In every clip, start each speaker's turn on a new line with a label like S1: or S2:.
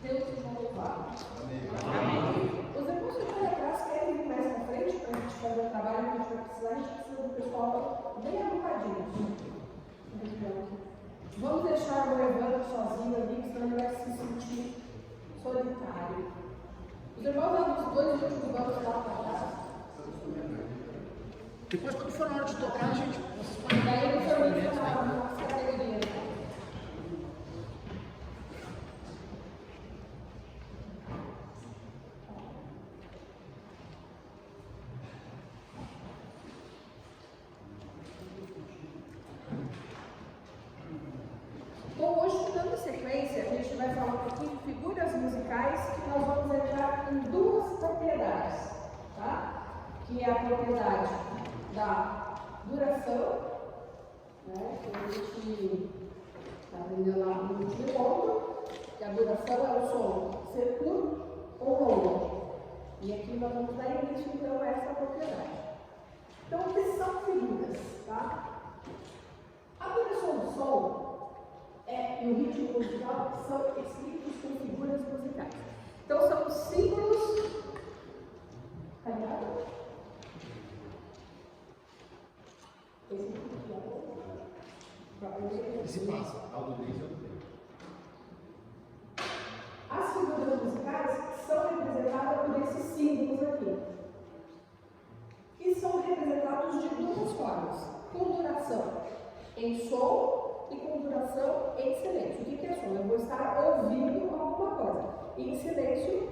S1: Deus seja louvado.
S2: Amém.
S1: Os irmãos que estão atrás querem vir mais para frente para a gente fazer o trabalho que a gente vai precisar. A gente precisa do pessoal bem arrumadinho. Vamos deixar o Evandro sozinho ali, senão ele vai se sentir solitário. Os irmãos lá dos dois últimos bancos lá para trás.
S2: Depois, quando for na hora de tocar, gente, vocês podem
S1: Daí
S2: dar
S1: ele foi muito na categoria. Bom, hoje, dando sequência, a gente vai falar um pouquinho de figuras musicais que nós vamos entrar em duas propriedades, tá? Que é a propriedade da duração, né? Que a gente está aprendendo lá no último ponto, que a duração é o som ser curto ou longo. E aqui nós vamos dar início então a essa propriedade. Então, o que são figuras, tá? A duração do som e o ritmo musical são escritos com figuras musicais. Então, são símbolos. Tá ligado?
S2: Esse passa.
S1: As figuras musicais são representadas por esses símbolos aqui, que são representados de duas formas: com duração em som e com duração em silêncio. O que é som? Eu vou estar ouvindo alguma coisa. E em silêncio,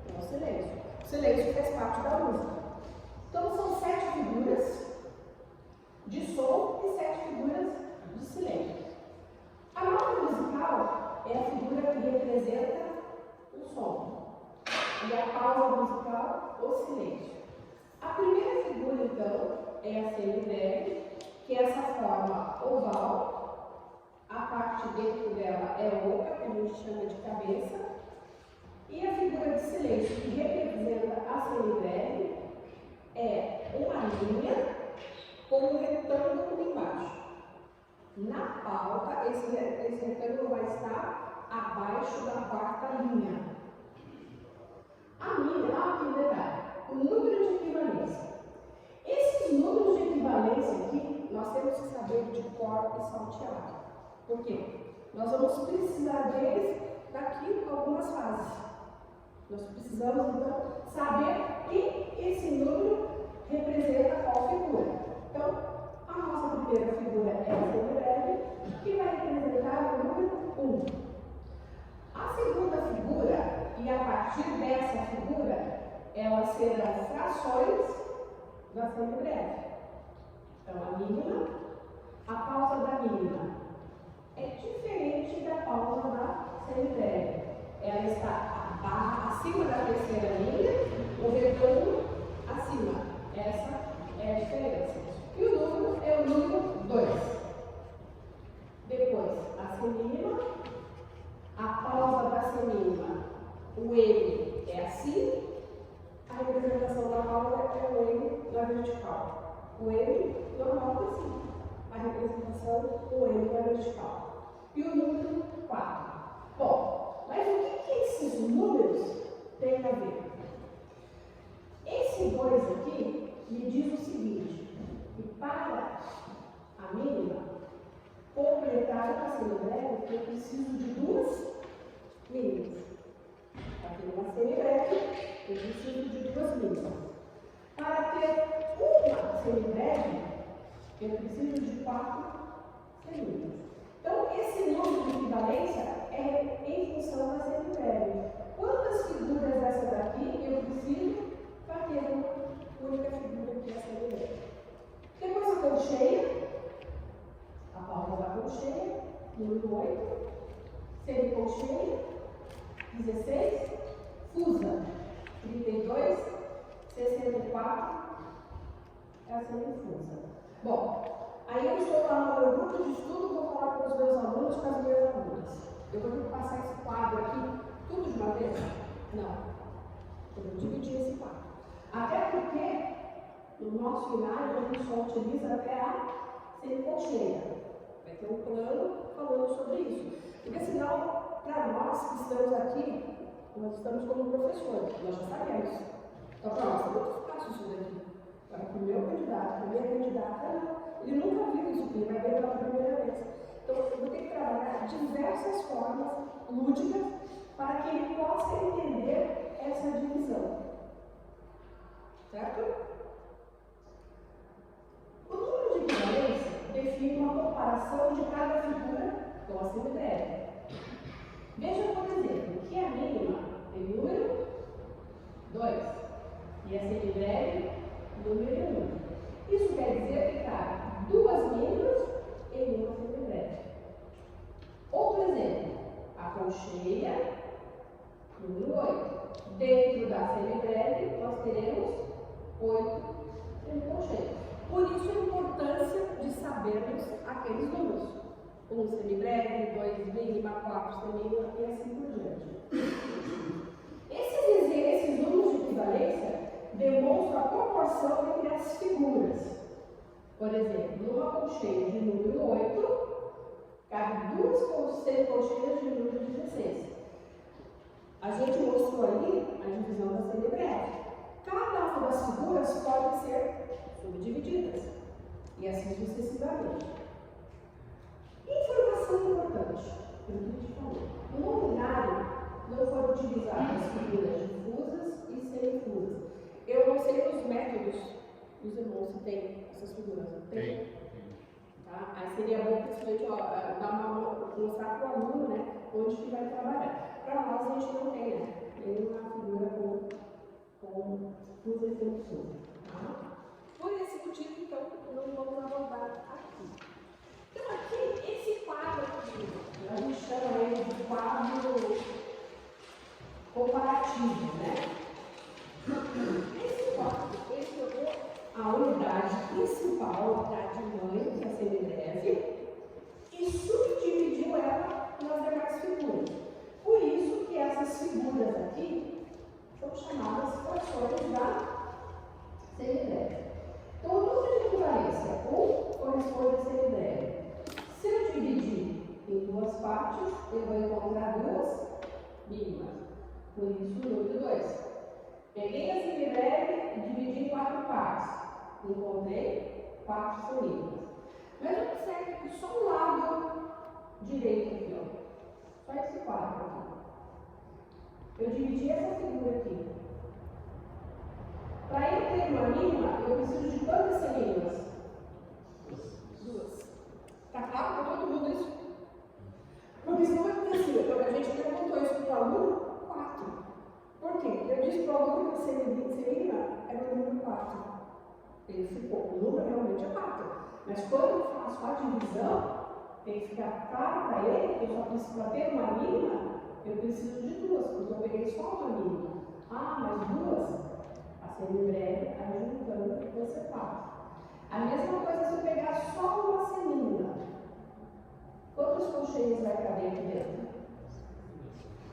S1: é o silêncio. Silêncio faz parte da música. Então são 7 figuras de som e 7 figuras de silêncio. A nota musical é a figura que representa o som. E a pausa musical, o silêncio. A primeira figura, então, é a semibreve, que é essa forma oval. A parte dentro dela é oca, que a gente chama de cabeça. E a figura de silêncio, que representa a semibreve, é uma linha com um retângulo embaixo. Na pauta, esse retângulo vai estar abaixo da quarta linha. A linha, aqui um detalhe, o número de equivalência. Esses números de equivalência aqui, nós temos que saber de cor e salteado. Por quê? Nós vamos precisar deles daqui a algumas fases. Nós precisamos, então, saber que esse número representa qual figura. Então, a nossa primeira figura é a semibreve, que vai representar o número 1. A segunda figura, e a partir dessa figura, elas serão frações da semibreve. Então, a mínima, a pausa da mínima é diferente da pausa da semibreve. Ela está acima da terceira linha, o retângulo acima. Essa é a diferença. E o número é o número 2. Depois, a semínima, a pausa da semínima, o M é assim, a representação da pausa é o M na vertical. O M normal é assim, a representação, o M na vertical. E o número 4. Bom, mas o que esses números têm a ver? Esse 2 aqui me diz o seguinte, que para a mínima completar a semibreve, eu preciso de 2 mínimas. Para ter uma semibreve, eu preciso de 2 mínimas. Para ter uma semibreve, eu preciso de 4 semínimas. Então, esse número de equivalência é em função da semibreve. Quantas figuras dessa daqui eu preciso para ter uma única figura que é a semibreve? Depois a colcheia, a pausa da colcheia, número 8, semicolcheia, 16, fusa, 32, 64, é a semifusa. Bom, aí eu estou lá no meu grupo de estudo, vou falar com os meus alunos, com as minhas alunas. Eu vou ter que passar esse quadro aqui, tudo de uma vez? Não. Eu vou dividir esse quadro. Até porque, no nosso cenário, a gente só utiliza até a semicolcheia. Vai ter um plano falando sobre isso. Porque senão, para nós que estamos aqui Nós estamos como professores, nós já sabemos. Então, para nós é muito fácil isso daqui. Para o meu candidato, para a minha candidata, não. Ele nunca viu isso aqui, ele vai ver pela primeira vez. Então, eu vou ter que trabalhar diversas formas lúdicas para que ele possa entender essa divisão. Certo? O número de equivalência define uma comparação de cada figura com a semibreve. Veja, por exemplo, que a mínima tem número 2 e a semibreve número 1. Isso quer dizer que cabe 2 mínimas em uma semibreve. Outro exemplo, a colcheia número 8. Dentro da semibreve, nós teremos 8 semicolcheias. Por isso a importância de sabermos aqueles números. 1 semibreve, 2 mínima, 4 semínima e assim por diante. Esses números de equivalência demonstram a proporção entre as figuras. Por exemplo, numa colcheia de número 8, cabe 2 semicolcheias de número 16. A gente mostrou ali a divisão da semibreve. Cada uma das figuras pode ser subdivididas, e assim sucessivamente. Informação importante, como a gente falou. No nomenário não foram utilizadas figuras difusas e semifusas. Eu não sei os métodos dos irmãos se tem essas figuras, não tem? Tá? Aí seria bom, principalmente, mostrar para o aluno, né, onde que vai trabalhar. Para nós, a gente não tem, né, nenhuma figura com fusa e semifusa. Tá? Por esse motivo, então, não vamos abordar aqui. Então, aqui, esse quadro aqui, a gente chama ele de quadro comparativo, né? Esse quadro, ele pegou a unidade principal, a unidade mãe, que é a semibreve, e subdividiu ela nas demais figuras. Por isso que essas figuras aqui são chamadas frações da semibreve. Então, o número de equivalência 1 corresponde à semibreve. Se eu dividir em 2 partes, eu vou encontrar 2 mínimas. Por isso, o número 2. Peguei a semibreve e dividi em 4 partes. Encontrei 4 semínimas. Mas observe que só o lado direito aqui, ó. Só esse quadro aqui. Eu dividi essa figura aqui. Para eu ter uma mínima, eu preciso de quantas semínimas? 2. Está claro para todo mundo isso? Porque senão vai acontecer. Então, a gente perguntou isso para o aluno, 4. Por quê? Eu disse para o aluno que semínima era o número 4. Ele ficou, o número realmente é 4. Mas quando eu faço a divisão, tem que ficar claro para ele que eu só preciso, para ter uma mínima, eu preciso de 2, porque eu peguei só uma mínima. Ah, mas 2? A semibreve, juntando, vai ser 4. A mesma coisa se eu pegar só uma semínima. Quantas colcheias vai caber aqui dentro?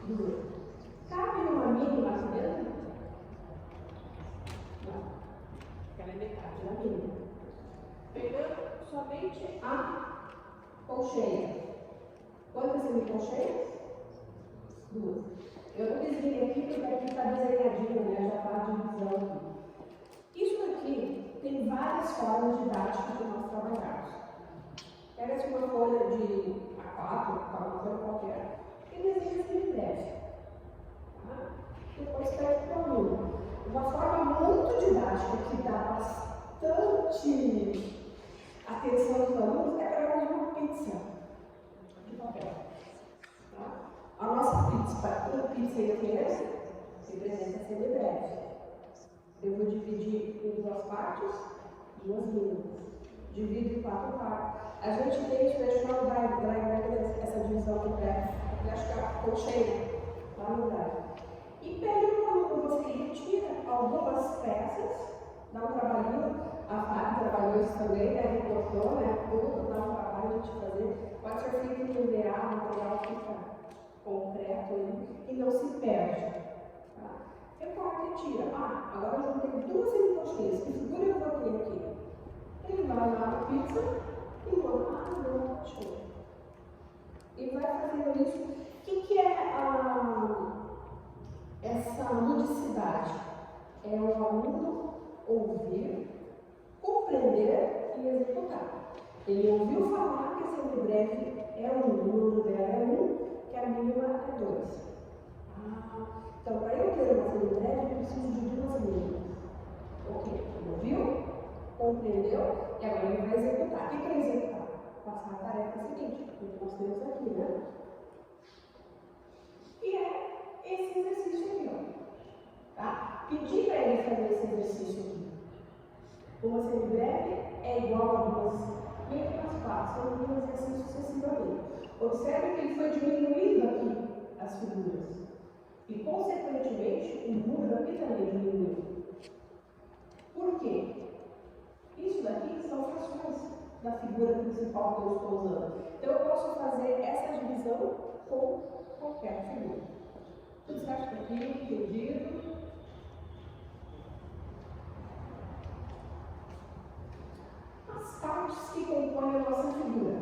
S1: 2. Cabe uma mínima aqui dentro? Não. Ela é metade da mínima. Pegando somente a colcheia. Quantas semicolcheias? 2. Eu não desenhei aqui porque aqui está desenhadinho, né? Já está a divisão aqui. Isso aqui tem várias formas didáticas que nós trabalhamos. Pega-se uma folha de A4, uma folha qualquer, e desenha semibreve. Tá? Depois pede para o aluno. Uma forma muito didática que dá bastante atenção dos alunos é pegar uma pizza de papel. Tá? A nossa pizza inteira representa a semibreve. Eu vou dividir em 2 partes, 2 mínimas. Divido em 4 partes. A gente tem isso, deixa eu dar essa divisão do breve. Acho que é a colcheia, lá no breve. E pede para o aluno, você retira algumas peças, dá um trabalhinho. A Fábio trabalhou isso também, né? Recortou, né? Tudo dá um trabalho de fazer. Pode ser feito em MDA, o material fica concreto e não se perde. Tá? Recorta e tira. Ah, agora eu juntei 2 semicolcheias. Que figura eu vou ter aqui? Ele vai lá na pizza e manda, não, e vai fazendo isso. O que é o aluno ouvir, compreender e executar. Ele ouviu falar que a semibreve é 1, o número dela é 1, que a mínima é 2. Então, para eu ter uma semibreve, eu preciso de 2 mínimas. Ok, ele ouviu, compreendeu e agora ele vai executar. O que é executar? Passar a tarefa seguinte, que nós temos aqui, né? E é esse exercício aqui, ó. Tá? Pedir para ele fazer esse exercício aqui. Uma semibreve é igual a 2 mínimas partes, eu vou fazer assim sucessivamente. Observe que ele foi diminuindo aqui as figuras. E, consequentemente, o número aqui também diminuiu. Por quê? Isso daqui são frações da figura principal que eu estou usando. Então, eu posso fazer essa divisão com qualquer figura. Tudo certo aqui? Entendido? As partes que compõem a nossa figura.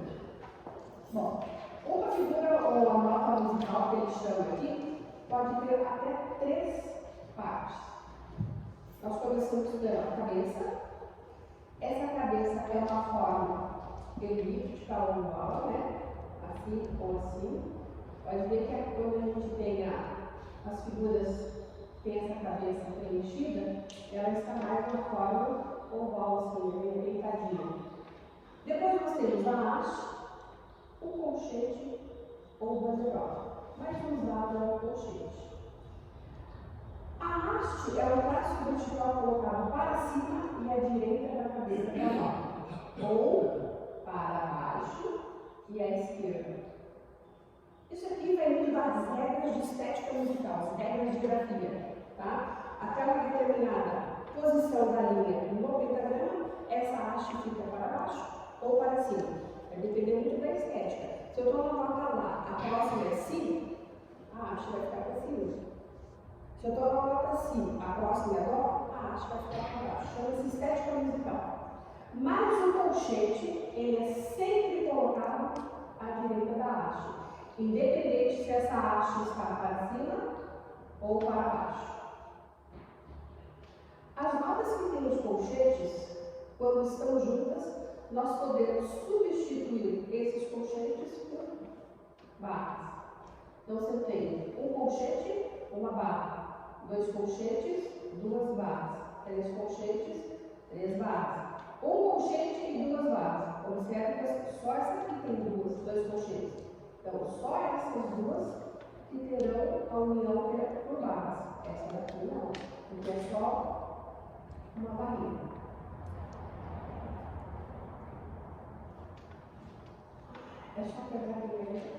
S1: Bom, uma figura ou a nota musical que eles chamam aqui pode ter até 3 partes. Nós começamos pela cabeça. Essa cabeça é uma forma elíptica ou oval, né? Assim ou assim. Pode ver que quando a gente tem as figuras que tem essa cabeça preenchida, ela está mais uma forma oval, assim, meio deitadinha. Depois nós temos a haste, o colchete ou o bandeirol. Mais usado é o colchete. A haste é o braço vertical colocado para cima e à direita da cabeça da nota, ou para baixo e à esquerda. Isso aqui vem muito das regras de estética musical, as regras de grafia, tá? Até uma determinada posição da linha no pentagrama, essa haste fica para baixo ou para cima. Vai depender muito da estética. Se eu estou na nota lá, a próxima é Si, a haste vai ficar para cima. Se eu estou na nota Si, a próxima é Dó, a haste vai ficar para baixo. Chama-se estética musical. Mas o colchete, ele é sempre colocado à direita da haste, independente se essa haste está para cima ou para baixo. As notas que têm os colchetes, quando estão juntas, nós podemos substituir esses colchetes por barras. Então, se eu tenho um colchete, uma barra, 2 colchetes, 2 barras, 3 colchetes, 3 barras, um colchete e 2 barras. Observe que só essa aqui tem 2 colchetes. Então, só essas 2 que terão a união por barras. Essa daqui não, porque é só uma barrinha. É só quebrar a linha aqui.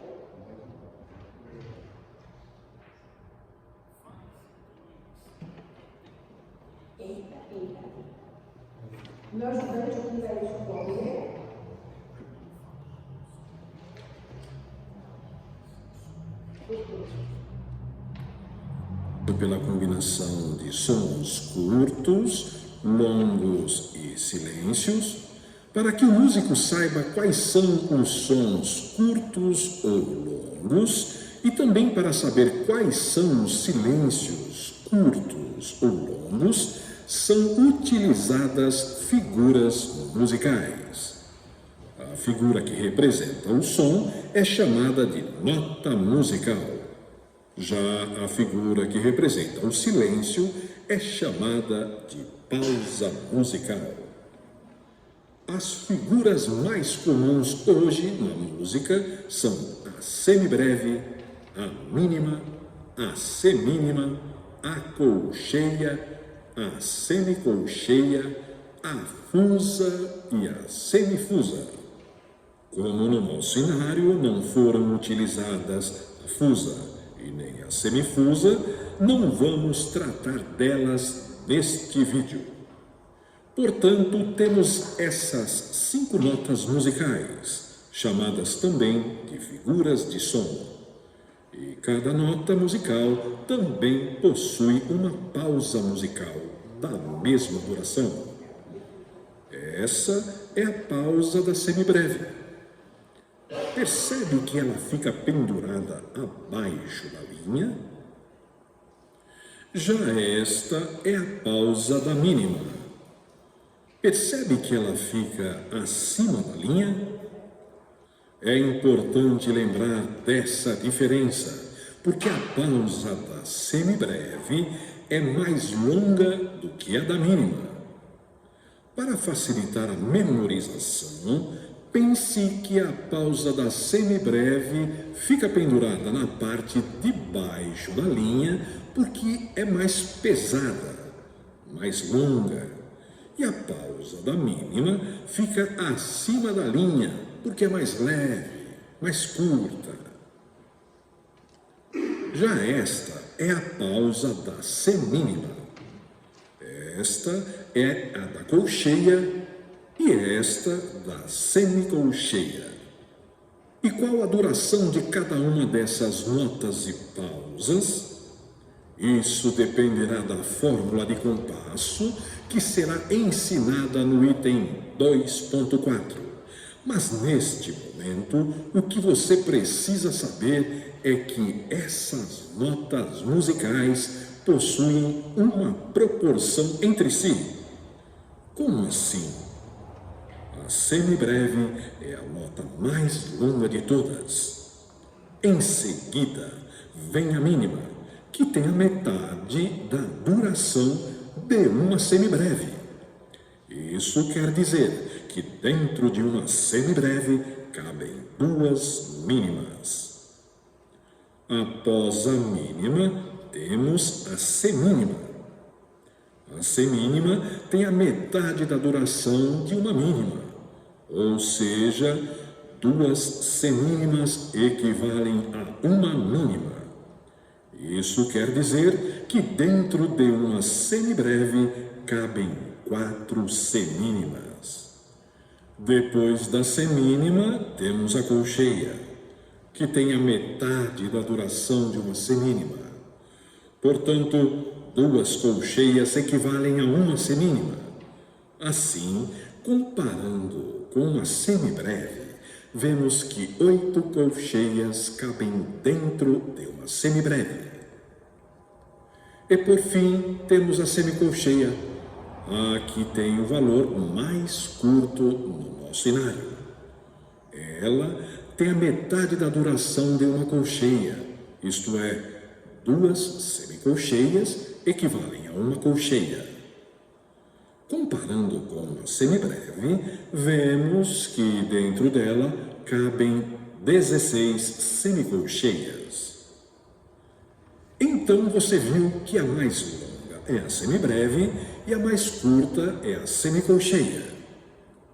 S1: Eita. Meu ajudante aqui vai responder.
S3: Pela combinação de sons curtos, longos e silêncios, para que o músico saiba quais são os sons curtos ou longos e também para saber quais são os silêncios curtos ou longos, são utilizadas figuras musicais. A figura que representa o som é chamada de nota musical. Já a figura que representa o silêncio é chamada de pausa musical. As figuras mais comuns hoje na música são a semibreve, a mínima, a semínima, a colcheia, a semicolcheia, a fusa e a semifusa. Como no nosso cenário não foram utilizadas a fusa e nem a semifusa, não vamos tratar delas neste vídeo. Portanto, temos essas 5 notas musicais, chamadas também de figuras de som. E cada nota musical também possui uma pausa musical da mesma duração. Essa é a pausa da semibreve. Percebe que ela fica pendurada abaixo da linha? Já esta é a pausa da mínima. Percebe que ela fica acima da linha? É importante lembrar dessa diferença, porque a pausa da semibreve é mais longa do que a da mínima. Para facilitar a memorização, pense que a pausa da semibreve fica pendurada na parte de baixo da linha, porque é mais pesada, mais longa. E a pausa da mínima fica acima da linha, porque é mais leve, mais curta. Já esta é a pausa da semínima. Esta é a da colcheia e esta da semicolcheia. E qual a duração de cada uma dessas notas e pausas? Isso dependerá da fórmula de compasso que será ensinada no item 2.4. Mas neste momento, o que você precisa saber é que essas notas musicais possuem uma proporção entre si. Como assim? A semibreve é a nota mais longa de todas. Em seguida, vem a mínima, que tem a metade da duração de uma semibreve. Isso quer dizer que dentro de uma semibreve cabem duas mínimas. Após a mínima, temos a semínima. A semínima tem a metade da duração de uma mínima, ou seja, duas semínimas equivalem a uma mínima. Isso quer dizer que dentro de uma semibreve cabem 4 semínimas. Depois da semínima, temos a colcheia, que tem a metade da duração de uma semínima. Portanto, 2 colcheias equivalem a uma semínima. Assim, comparando com a semibreve, vemos que 8 colcheias cabem dentro de uma semibreve. E por fim, temos a semicolcheia, a que tem o valor mais curto no nosso cenário. Ela tem a metade da duração de uma colcheia, isto é, 2 semicolcheias equivalem a uma colcheia. Comparando com a semibreve, vemos que dentro dela cabem 16 semicolcheias. Então você viu que a mais longa é a semibreve e a mais curta é a semicolcheia.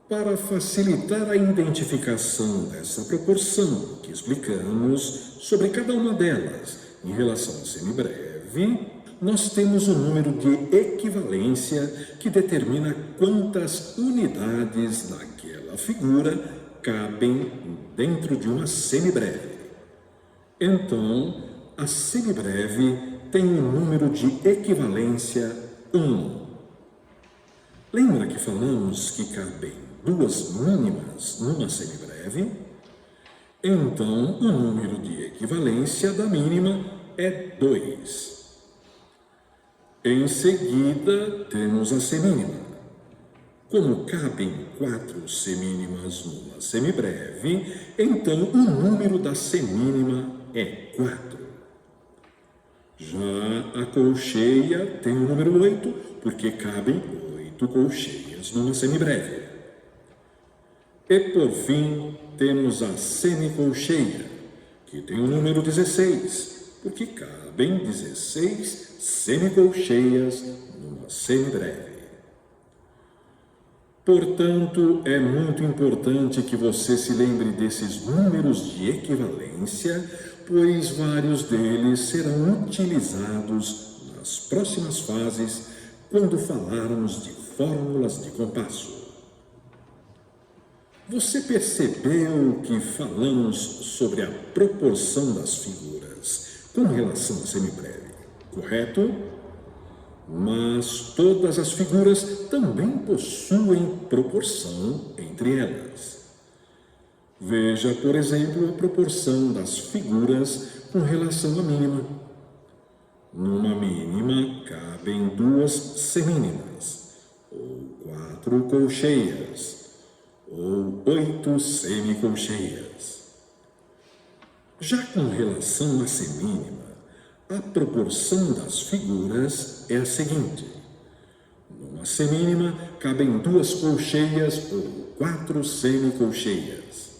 S3: Para facilitar a identificação dessa proporção que explicamos sobre cada uma delas em relação à semibreve, nós temos o número de equivalência que determina quantas unidades daquela figura cabem dentro de uma semibreve. Então, a semibreve tem o número de equivalência 1. Lembra que falamos que cabem 2 mínimas numa semibreve? Então, o número de equivalência da mínima é 2. Em seguida, temos a semínima. Como cabem 4 semínimas numa semibreve, então o número da semínima é 4. Já a colcheia tem o número 8, porque cabem 8 colcheias numa semibreve. E por fim, temos a semicolcheia, que tem o número 16, porque cabem 16 semicolcheias numa semibreve. Portanto, é muito importante que você se lembre desses números de equivalência, pois vários deles serão utilizados nas próximas fases, quando falarmos de fórmulas de compasso. Você percebeu que falamos sobre a proporção das figuras com relação à semibreve, correto? Mas todas as figuras também possuem proporção entre elas. Veja, por exemplo, a proporção das figuras com relação à mínima. Numa mínima cabem 2 semínimas, ou 4 colcheias, ou 8 semicolcheias. Já com relação à semínima, a proporção das figuras é a seguinte: numa semínima cabem 2 colcheias ou 4 semicolcheias.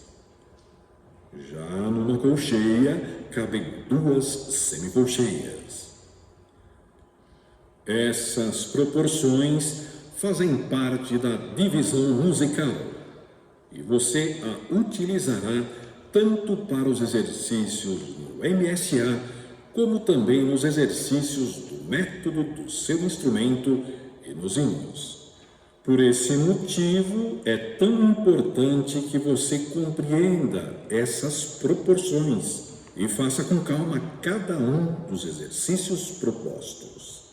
S3: Já numa colcheia cabem 2 semicolcheias. Essas proporções fazem parte da divisão musical e você a utilizará tanto para os exercícios no MSA como também nos exercícios do método do seu instrumento e nos hinos. Por esse motivo, é tão importante que você compreenda essas proporções e faça com calma cada um dos exercícios propostos.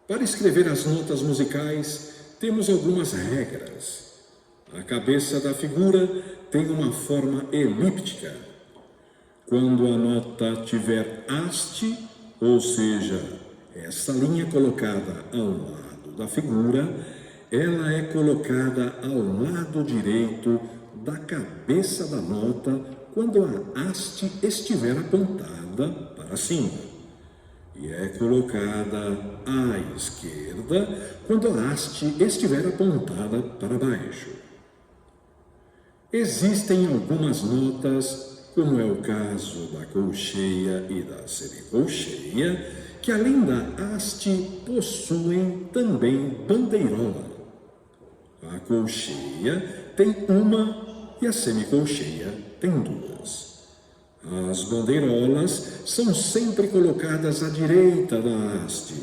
S3: Para escrever as notas musicais, temos algumas regras. A cabeça da figura tem uma forma elíptica. Quando a nota tiver haste, ou seja, essa linha colocada ao lado da figura, ela é colocada ao lado direito da cabeça da nota quando a haste estiver apontada para cima. E é colocada à esquerda quando a haste estiver apontada para baixo. Existem algumas notas, como é o caso da colcheia e da semicolcheia, que além da haste possuem também bandeirola. A colcheia tem uma e a semicolcheia tem 2. As bandeirolas são sempre colocadas à direita da haste,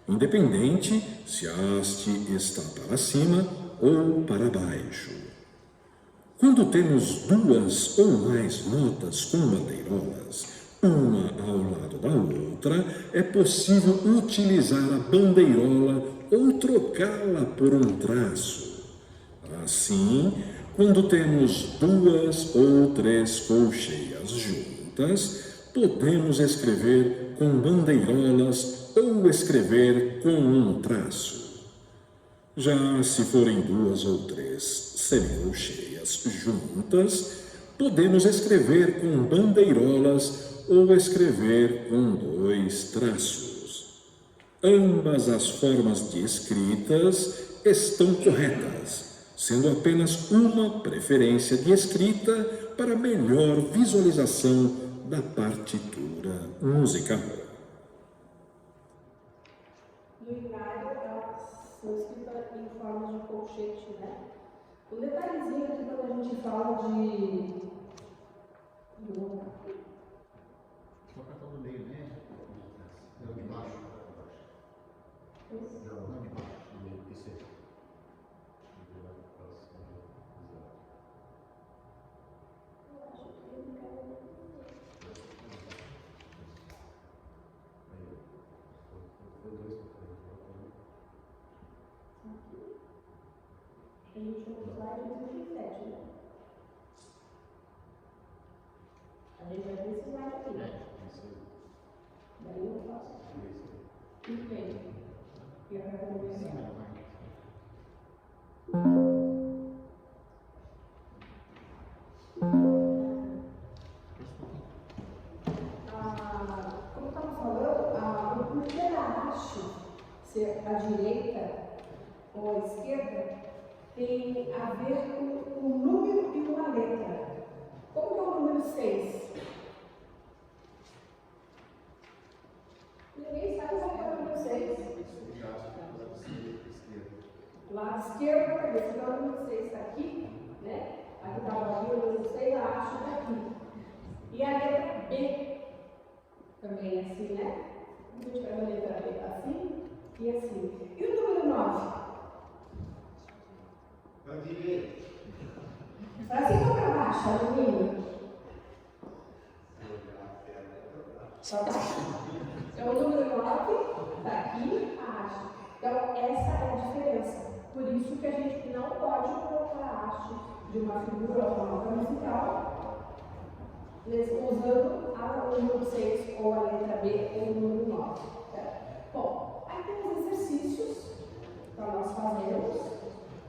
S3: independente se a haste está para cima ou para baixo. Quando temos 2 ou mais notas com bandeirolas, uma ao lado da outra, é possível utilizar a bandeirola ou trocá-la por um traço. Assim, quando temos 2 ou 3 colcheias juntas, podemos escrever com bandeirolas ou escrever com um traço. Já se forem 2 ou 3 semicolcheias juntas, podemos escrever com bandeirolas ou escrever com 2 traços. Ambas as formas de escritas estão corretas, sendo apenas uma preferência de escrita para melhor visualização da partitura musical.
S1: No inário, elas são escritas em forma de colchete, né? Um detalhezinho aqui quando a gente fala de...
S2: Colocar todo no meio, né? Não, de baixo. Não, de baixo. No meio, isso aí.
S1: A gente vai usar em 2007, né? A gente vai precisar aqui, né? Daí eu faço. E vem. E a recomendação. Como eu estava falando, o porquê da haste ser à direita ou à esquerda tem a ver com um número e uma letra. Como que é o número 6? Ninguém sabe qual é o número 6. Lado esquerdo da cabeça. Então o número 6 está aqui, né? Aqui está o barulho, o número 6, a haste está aqui. E a letra B também é assim, né? A gente pega a letra B assim e assim. E o número 9?
S2: Para direita.
S1: Para cima ou para baixo, alumínio? Para baixo. Então o número 9 está aqui, a haste. Então essa é a diferença. Por isso que a gente não pode colocar a haste de uma figura ou uma nota musical usando o número 6 ou a letra B ou o número 9. Bom, fazemos.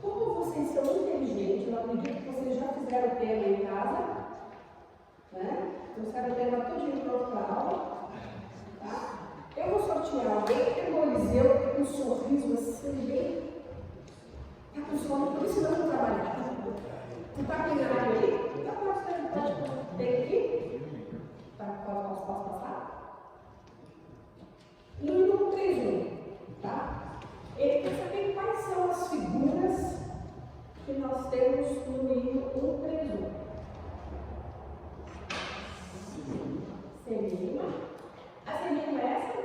S1: Como vocês são inteligentes, eu acredito que vocês já fizeram o tema em casa, né? Trouxeram o tema todinho pronto para a aula. Tá? Eu vou sortear alguém que tem um Eliseu com um sorriso assim, bem. Tá com sono, por isso não vou trabalhar. Tu tá com nada aí? Tá com tem aqui? Tá, posso passar? Número 3, tá? Ele quer saber quais são as figuras que nós temos no livro 131. Selima. A Selima é essa?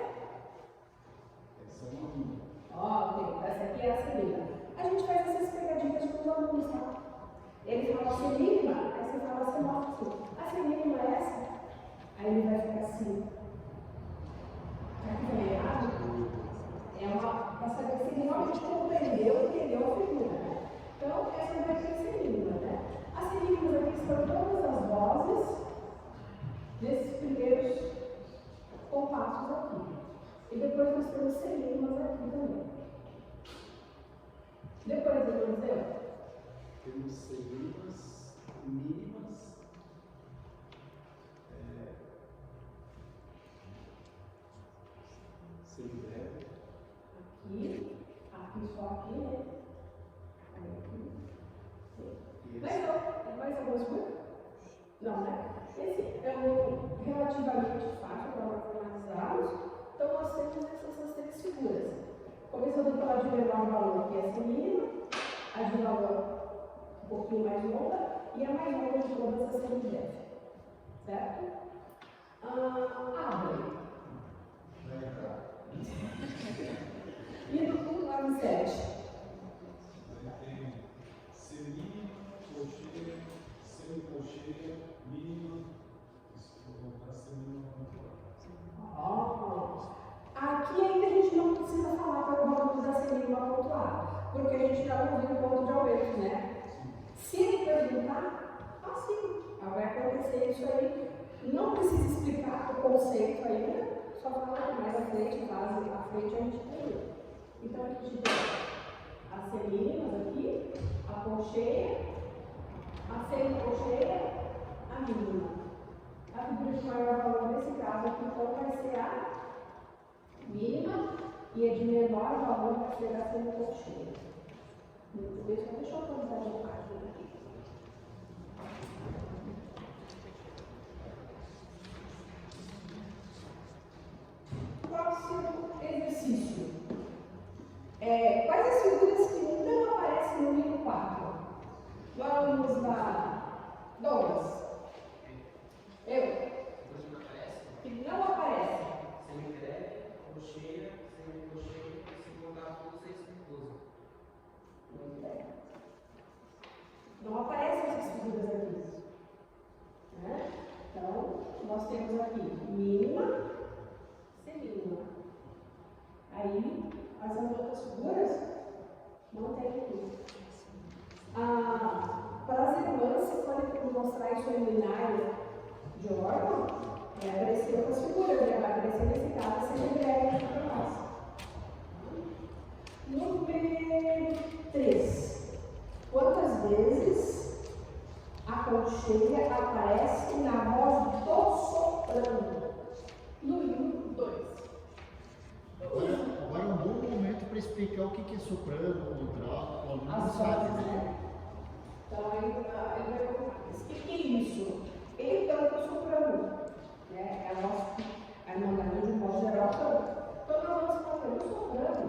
S2: Essa é uma minha.
S1: Ok, essa aqui é a Selima. A gente faz essas pegadinhas com os alunos, tá? Ele fala Selima, aí você fala assim, nossa, a Selima é essa? Aí ele vai ficar assim. Será que foi errado? É uma, para saber se ele realmente compreendeu, entendeu a figura, né? Então, essa vai ser a Selima, né? As Selimas aqui estão todas as vozes desses primeiros compassos aqui. E depois nós temos Selimas aqui também. Depois eu vou dizer.
S2: Temos selimas mínimas. Semibreve.
S1: Aqui só aqui, né? Aí aqui. Mais alguma coisa? Não, né? Esse é um relativamente fácil para analisarmos. Então, nós temos essas 3 figuras. Começando pela de menor valor, que é essa mínima, a de valor um pouquinho mais longa, e a mais longa de todas as semibreve. Certo? Árvore. E no lado 7?
S2: Tem semínima, colcheia, semicolcheia, mínima, voltar semínima pontual.
S1: Aqui ainda a gente não precisa falar para o aluno da semínima pontual, porque a gente já ouviu o ponto de aumento, né? Se ele perguntar, assim, vai acontecer isso aí. Não precisa explicar o conceito ainda, só falar mais à frente, base à frente a gente tem. Então a gente tem as semínimas aqui, a colcheia, a semicolcheia, a mínima. A figura de maior valor nesse caso aqui, então, vai ser a mínima e a de menor valor vai ser a semicolcheia. Deixa eu atualizar a página aqui. Próximo exercício. Quais as figuras que não aparecem no livro 4? Vamos lá. Douglas. Eu. Que não aparece.
S4: Semibreve, colcheia, semicolcheia, semicondafusa e semifusa.
S1: Muito bem. Não aparecem essas figuras aqui. Né? Então, nós temos aqui mínima, semínima. Aí, as outras figuras não tem aqui. Para as irmãs, se forem mostrar isso no seminário de órgão, vai aparecer outras figuras, né? Vai aparecer nesse caso a semibreve para nós. Número 3. Quantas vezes a colcheia aparece na voz do soprano? No livro 2.
S2: Agora é um bom momento para explicar o que é soprano, contralto, o aluno não
S1: As
S2: sabe,
S1: vozes, né? Então, ele vai perguntar, mas o que é isso? Ele canta o soprano, né? É a voz que a irmandade de modo geral canta. Então, nós vamos falar o soprano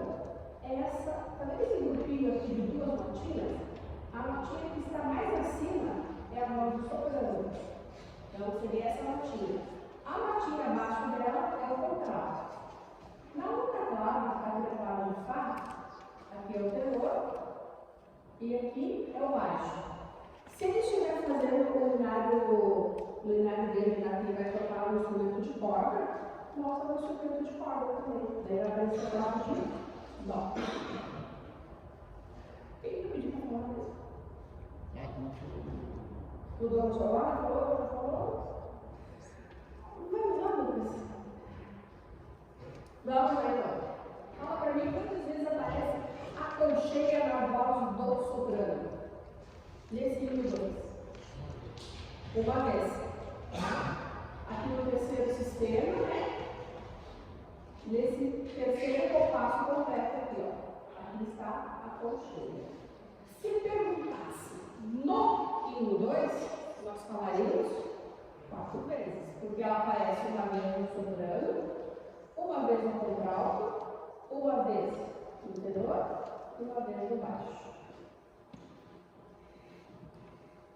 S1: é essa, tá vendo esse grupinho aqui de 2 notinhas? A notinha que está mais acima é a voz do soprano. Então, seria essa notinha. A notinha abaixo dela é o contralto. Na outra palavra, na palavra de Fá, aqui é o tenor e aqui é o baixo. Se ele estiver fazendo o linário dele, ele vai tocar um instrumento de corda, mostra o instrumento de corda também. Daí vai aparecer a palavra de dó. Quem que eu pedi para falar mesmo? O dono solar falou? Vamos lá, Lucas. Vamos lá então. Fala para mim quantas vezes aparece aconchega na voz do soprano. Nesse Mi2. Uma vez. Aqui no terceiro sistema, né? Nesse terceiro compasso completo aqui, ó. Aqui está a colcheia. Se perguntasse no Mi2, nós falaríamos 4 vezes, porque ela aparece uma vez no soprano, uma vez no contralto, uma vez no tenor e uma vez no baixo.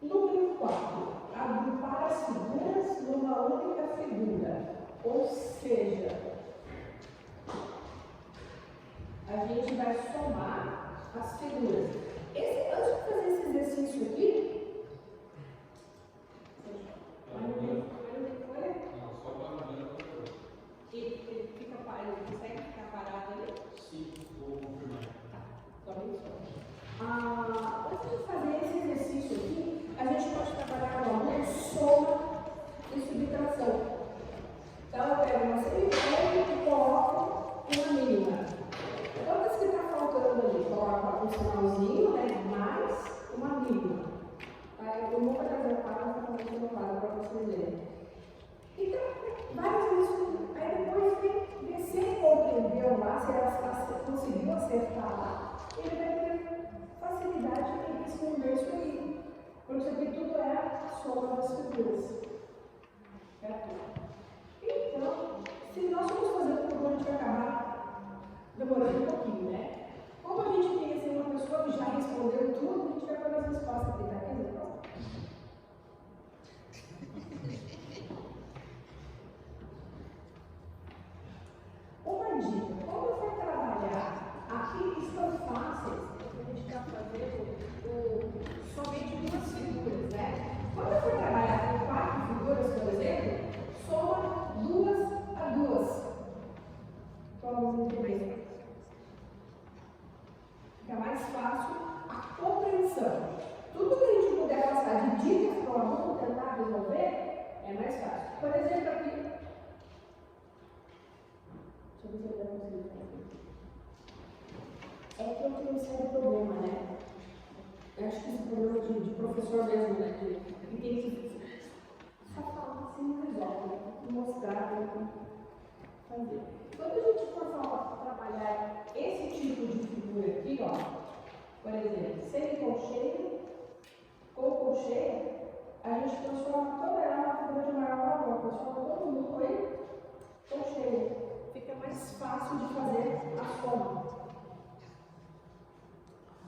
S1: Número 4. Agrupar as figuras numa única figura. Ou seja, a gente vai somar as figuras. Antes de fazer esse exercício aqui, ele fica parado, ele consegue ficar parado ali?
S2: Sim, vou confirmar.
S1: Antes de fazer esse exercício aqui, a gente pode trabalhar com a soma e subtração. Então, eu pego uma semicoluna e coloco uma mínima. Quantas que está faltando ali? Coloco um sinalzinho, né? Mais uma mínima. Aí, eu vou fazer a página para fazer uma página para vocês verem. Então, várias vezes, aí depois ver se ele compreendeu lá, se ela conseguiu acertar lá, ele vai ter facilidade em responder isso aí. Porque isso aqui tudo é a soma das figuras. Certo? Então, se nós formos fazer o programa, a gente vai acabar demorando um pouquinho, né? Como a gente tem assim, uma pessoa que já respondeu tudo, a gente vai fazer as respostas aqui, tá aqui? Uma dica, quando for trabalhar aqui que estão fáceis, a gente está fazendo somente 2 figuras, né? Quando for trabalhar com 4 figuras, por exemplo, soma 2 a 2. Vamos entender. Fica mais fácil a compreensão. Tudo que a gente puder passar de dicas para o aluno tentar resolver, é mais fácil. Por exemplo, aqui. Deixa eu ver se eu consigo fazer. É que eu tenho um sério problema, né? Eu acho que esse problema de professor mesmo, né? De tem que só falar assim não resolve, né? Tem que mostrar, tem que fazer. Quando a gente for trabalhar esse tipo de figura aqui, ó, por exemplo, semicolcheia ou colcheia, a gente transforma toda ela na figura de maior valor, transforma todo mundo em colcheia. Fica mais fácil de fazer a soma.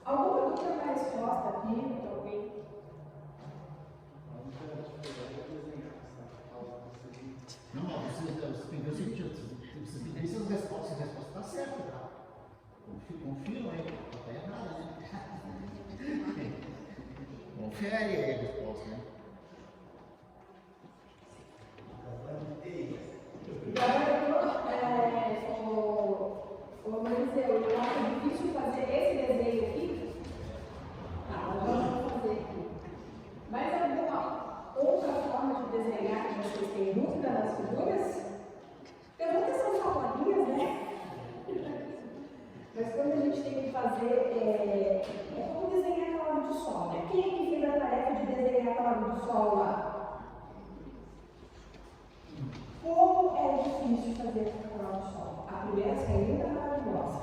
S1: Alguma dúvida na resposta aqui? Alguém?
S2: Não, você tem que ver o seguinte, você tem que ver se as respostas estão certas, tá? Confira aí, está errada, né? Confere aí a resposta, né?
S1: Eu acho difícil fazer esse desenho aqui. Tá, vamos fazer aqui. Mas alguma outra forma de desenhar que vocês têm dúvida nas figuras? Perguntas são só bolinhas, né? Mas quando a gente tem que fazer, é como desenhar a clara de sol, né? Quem é que fez a tarefa de desenhar a clara de sol lá? Como é difícil fazer a clara de sol? A primeira saída é maravilhosa.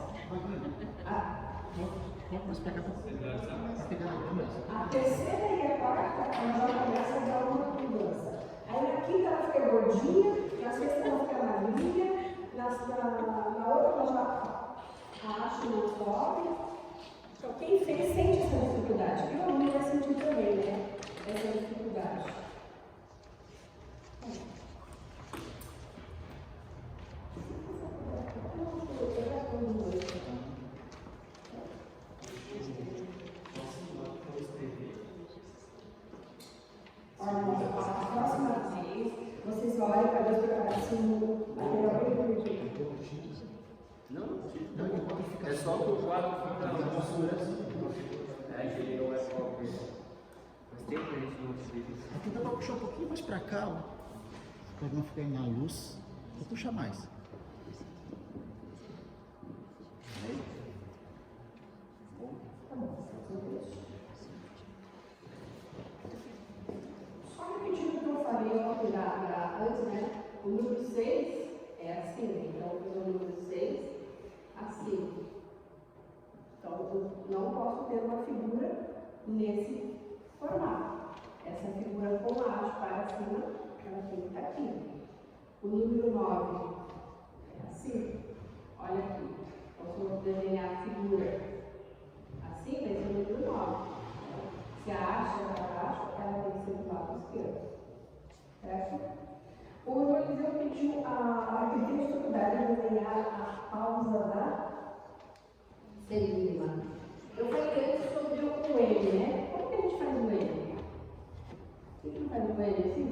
S1: A terceira e a quarta, ela já começa a dar uma mudança. Aí na quinta ela fica gordinha, na sexta ela fica magrinha, na outra ela já acha no top. Então quem fez sente essa dificuldade. E o aluno vai sentir também, né? Essa dificuldade. A próxima vez, vocês olhem para ver se está assim, material bem bonitinho.
S4: É só que o quadro fica é que ele não é próprio. Mas tem que a gente não se diz.
S2: Aqui dá para puxar um pouquinho mais para cá, ó. Para não ficar na luz. Vou puxar mais.
S1: nesse formato. Essa figura com laje para cima, ela tem que estar aqui. O número 9 é assim. Olha aqui. Então, se eu desenhar a figura assim, vai ser o número 9. Se a haste é para baixo, ela tem que ser do lado esquerdo. Certo? O Eliseu pediu que tem dificuldade de desenhar a pausa da semínima. Eu falei antes sobre o N, né? Como que a gente faz o N? Por que não faz o N assim?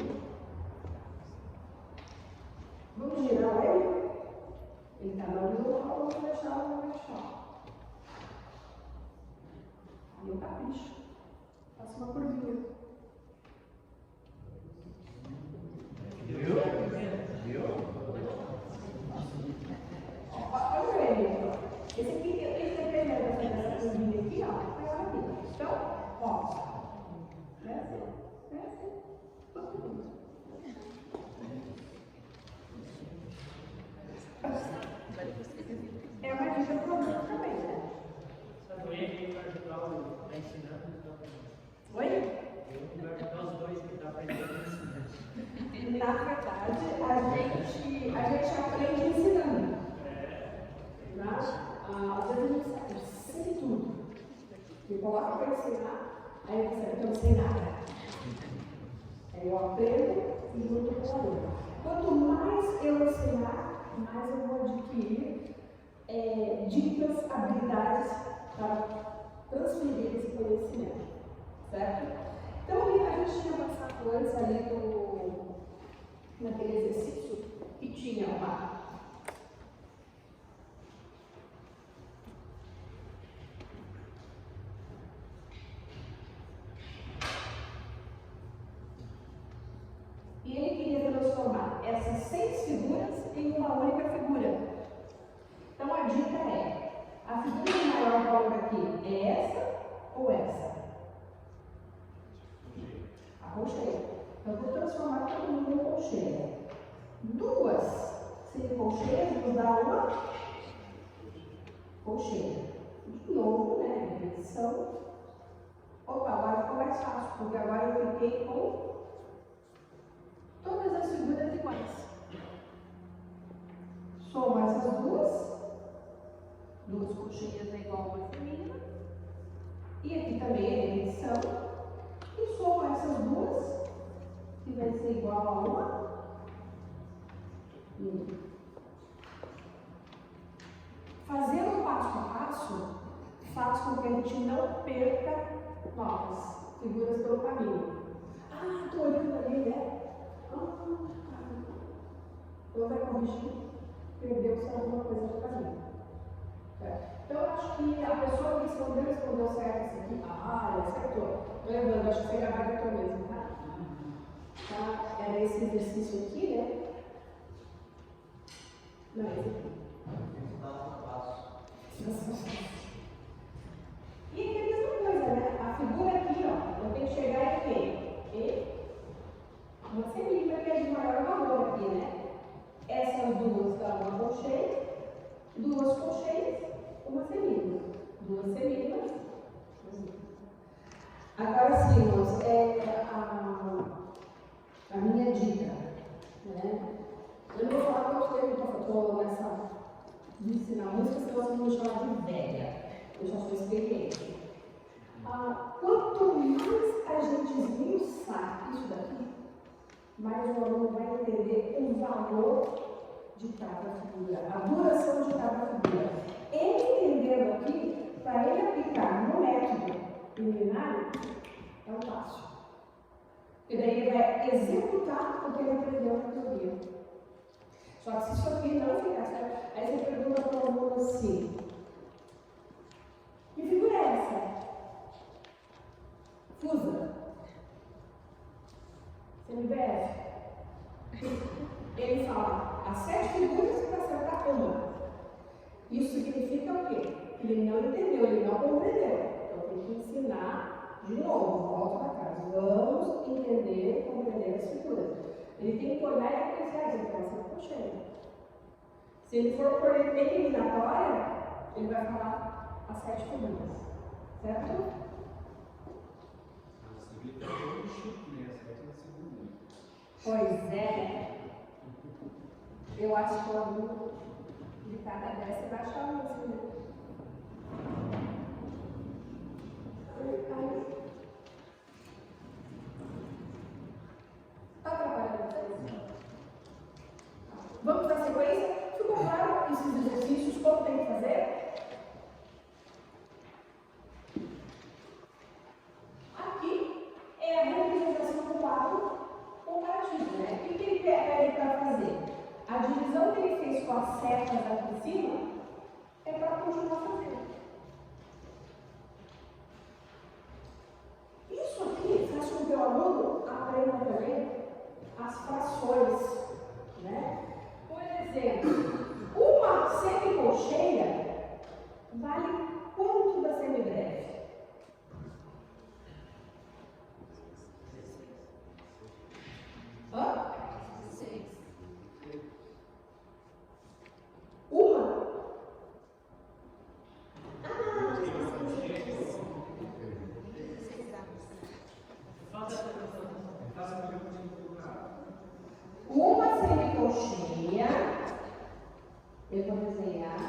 S1: Vamos girar o N? Ele está na horizontal, vamos fechar o vertical. Aí eu capricho. Faço uma curvinha. Olha o N. Esse aqui, esse dependendo dessa curvinha aqui, ó, vai aqui. Então, ó. Desce. É uma dica do problema também, né?
S4: O N vai ajudar a ensinar.
S1: Oi?
S4: Vai ajudar os dois que estão aprendendo a ensinar.
S1: Na verdade, a gente aprende ensinando. Às vezes a gente sabe tudo. Me coloca para ensinar, aí eu percebo que eu não sei nada. Aí eu aprendo e junto com o aluno. Quanto mais eu ensinar, mais eu vou adquirir dicas, habilidades para transferir esse conhecimento. Certo? Então, a gente tinha passado antes ali naquele exercício que tinha uma. E ele queria transformar essas 6 figuras em uma única figura. Então a dica é: a figura maior valor aqui é essa ou essa? A colcheia. Então eu vou transformar todo mundo em colcheia. 2 semicolcheias nos dá uma colcheia. De novo, né? Repetição. Opa, agora ficou mais fácil, porque agora eu fiquei com todas as figuras iguais. Soma essas duas colcheias é igual a uma feminina. E aqui também é repetição. E soma essas duas, que vai ser igual a uma. Fazendo passo a passo, faz com que a gente não perca novas figuras pelo caminho. Ah, estou olhando ali, né? Eu vai corrigir, perdeu-se alguma coisa no caminho. Então, eu acho que a pessoa que respondeu certo isso aqui. Ah, ele acertou. Estou lembrando, acho que você gabaritou mesmo, tá? Tá? Era esse exercício aqui, né? Não, esse aqui. E aqui é a mesma coisa, né? A figura aqui, ó, eu tenho que chegar em quem? Uma semínima que é de maior valor aqui, né? Essas duas dão uma colcheia, 2 colcheias, uma semínima. 2 semínimas. Agora sim, irmãos, a minha dica, né? Eu não vou falar quanto tempo eu estou nessa de ensinar música, senão vocês vão me chamar de velha. Eu já sou experiente. Quanto mais a gente esmiuçar isso daqui, mais o aluno vai entender o valor de cada figura, a duração de cada figura. Ele entendendo aqui, para ele aplicar no método preliminar, é um passo. E daí ele vai executar o que ele aprendeu na teoria. Só que se isso aqui não ficar certo, aí você pergunta para o aluno assim: que figura é essa? Fusa. CMBF. Ele fala as 7 figuras para acertar uma. Isso significa o quê? Que ele não entendeu, ele não compreendeu. Então tem que ensinar de novo, volta para casa. Vamos entender e compreender as figuras. Ele tem que olhar e pensar, ele vai ser colcheia. Se ele for por eliminatória, ele vai falar as 7 figuras. Certo?
S4: Ele tá todo chique, né? Essa é a segunda.
S1: Pois é. Eu acho que o aluno de cada 10 você vai achar um assim, né? Está atrapalhando vocês? Vamos dar sequência? Ficou claro esses exercícios, como tem que fazer? Aqui é a representação do quadro comparativo, né? O que ele pede para fazer? A divisão que ele fez com as setas aqui em cima é para continuar fazendo. Isso aqui faz com que o aluno aprenda também as frações, né? Por exemplo, uma semicolcheia vale quanto da semibreve? Hã? 6. Uma? Uma semicolcheia, eu vou desenhar.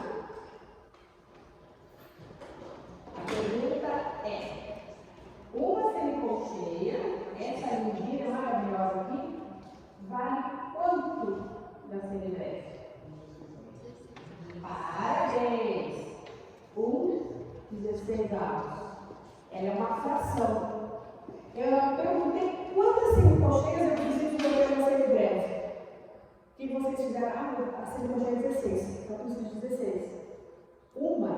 S1: A pergunta é: uma semicolcheia, essa lindinha maravilhosa aqui, vale quanto da semibreve? Parabéns! 16 avos. Ela é uma fração. Eu perguntei quantas semicolcheias eu preciso fazer na semibreve. O que vocês fizeram? A semicolcheia é 16. Eu preciso de 16. Uma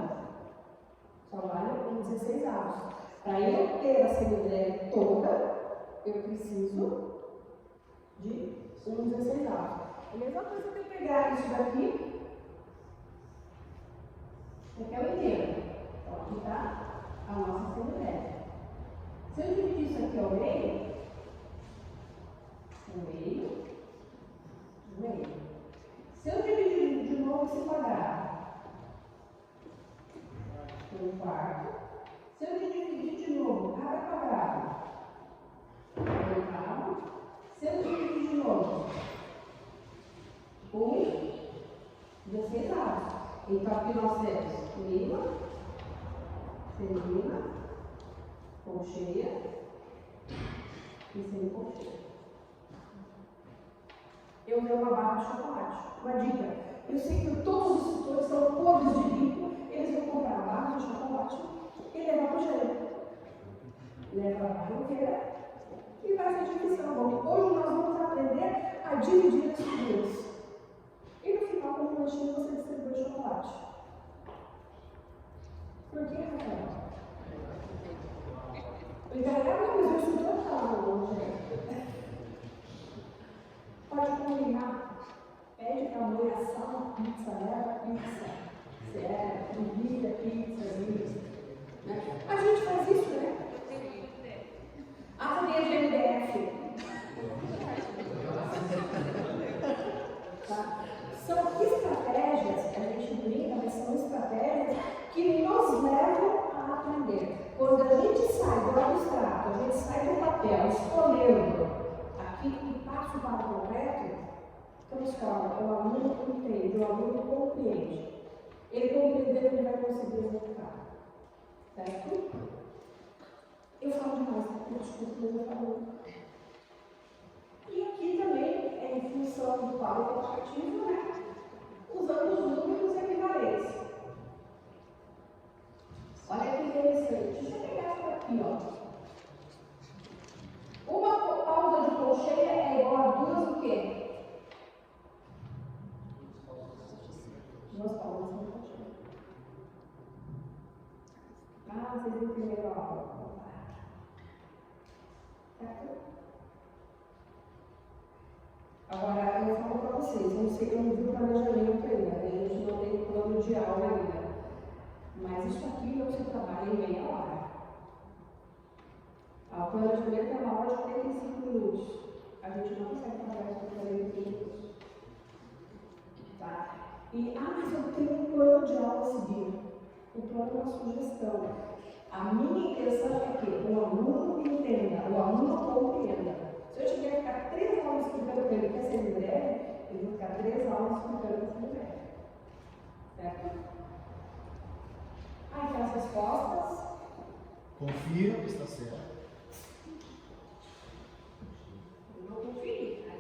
S1: só vale 16 avos. Para eu ter a semibreve toda, eu preciso de 16 avos. A mesma coisa que eu pegar isso daqui, aqui é o inteiro. Então, aqui está a nossa semibreve. Se eu dividir isso aqui ao meio, Se eu dividir de novo esse quadrado, por 4. Se eu dividir de novo cada quadrado, por 8. Se eu dividir de novo, 16 avos. Então aqui nós temos mínima, semina, colcheia e semicolcheia. Eu dei uma barra de chocolate. Uma dica: eu sei que todos os instrutores são podres de bico, eles vão comprar a barra de chocolate e levar para o gelo. Leva a barra inteira e vai fazer divisão. Hoje nós vamos aprender a dividir as figuras. E no final, como um lanchinho, você distribui chocolate. Por que, Rafael? O encarregado não, mas o instrutor está lá no gelo. Pode combinar. Pede para a mãe assar uma pizza, leva pizza. Sério, comida, pizza, isso. Né? A gente faz isso, né? A família de MDF. Tá? São estratégias, a gente brinca, mas são estratégias que nos levam a aprender. Quando a gente sai do abstrato, a gente sai do papel, escolhendo aquilo que passa para o concreto, então escola, o aluno entende, o aluno compreende. Ele compreendeu, ele vai conseguir executar. Certo? Eu falo demais, desculpa, mas eu falo. E aqui também é em função do quadro comparativo, né? Usando os números equivalentes. Olha que interessante. Deixa eu pegar isso aqui, ó. Uma pausa de colcheia é igual a 2 o quê? 2 pausas de colcheia. Ah, vocês entenderam a aula. Certo? Agora, eu falo para vocês, não sei, eu não vi o planejamento ainda, a gente não tem plano de aula ainda. Mas isso aqui você trabalha em meia hora. O planejamento é uma hora de 45 minutos. A gente não consegue trabalhar isso por 45 minutos. Tá? E, mas eu tenho um plano de aula a seguir. O plano é uma sugestão. A minha intenção é que o aluno entenda, o aluno compreenda. Se eu tiver que ficar 3 aulas explicando para ele que é semibreve, eu vou ficar 3 aulas explicando que é semibreve. Certo? Aí tem as respostas.
S2: Confira que está certo.
S1: Eu não confio. Aí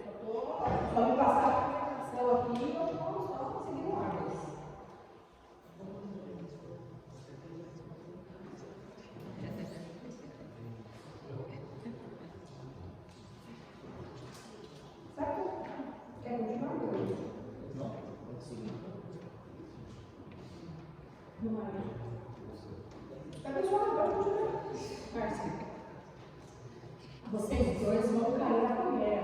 S1: só me passar a aplicação aqui e eu vou só conseguir ordens. Certo? Quer continuar?
S2: Não, pode seguir.
S1: Não é. Tá pessoal, pode continuar. Márcia. Vocês dois vão cair na colher.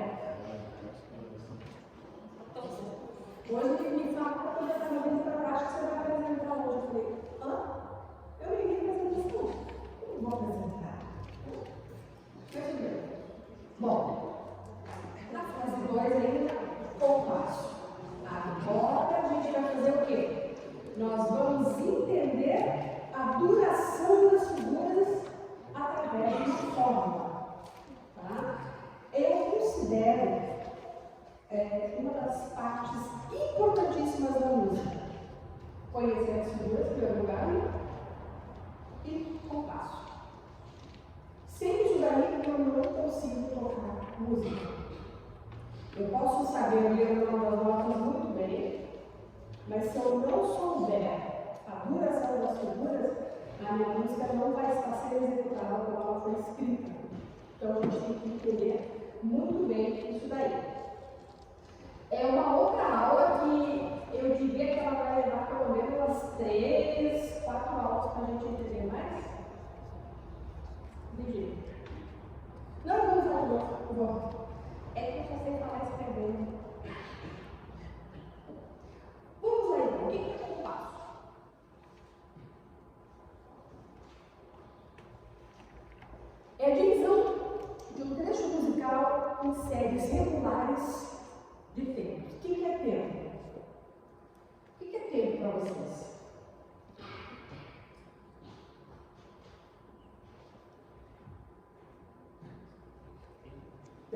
S1: Hoje o que me fala para poder fazer uma para prática que você vai apresentar hoje. Eu falei, eu não entendi apresentação. Eu não vou apresentar. Percebeu? Bom, na fase 2 ainda, compasso. Agora a gente vai fazer o quê? Nós vamos entender a duração das figuras através de uma fórmula. Tá? Eu considero uma das partes importantíssimas da música. Conhecer as figuras, em primeiro lugar, e compasso. Sem isso daí, eu não consigo tocar música. Eu posso saber ler uma das notas muito bem, mas se eu não souber a duração das figuras, a minha música não vai estar sendo executada como ela foi escrita. Então a gente tem que entender muito bem isso daí. É uma outra aula que eu diria que ela vai levar pelo menos umas 3, 4 aulas para a gente entender mais. Entendi. Não, vou. É que eu só sei falar escrevendo. Vamos lá então. O que é compasso? É a divisão de um trecho musical em séries regulares de tempo. O que é tempo? O que é tempo para vocês?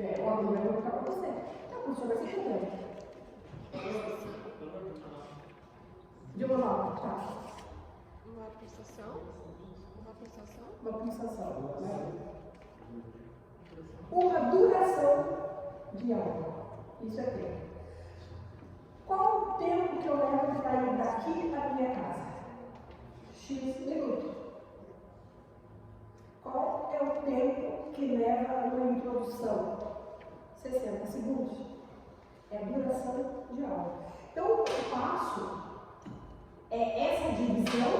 S1: O aluno vai perguntar para você. Tá, professor, vai ser tempo. De uma nota, tá?
S5: Uma pulsação.
S1: Uma pulsação. Uma duração de algo. Isso é tempo. Qual o tempo que eu levo para ir daqui à minha casa? X minutos. Qual é o tempo que leva uma introdução? 60 segundos. É a duração de algo. Então, o compasso é essa divisão,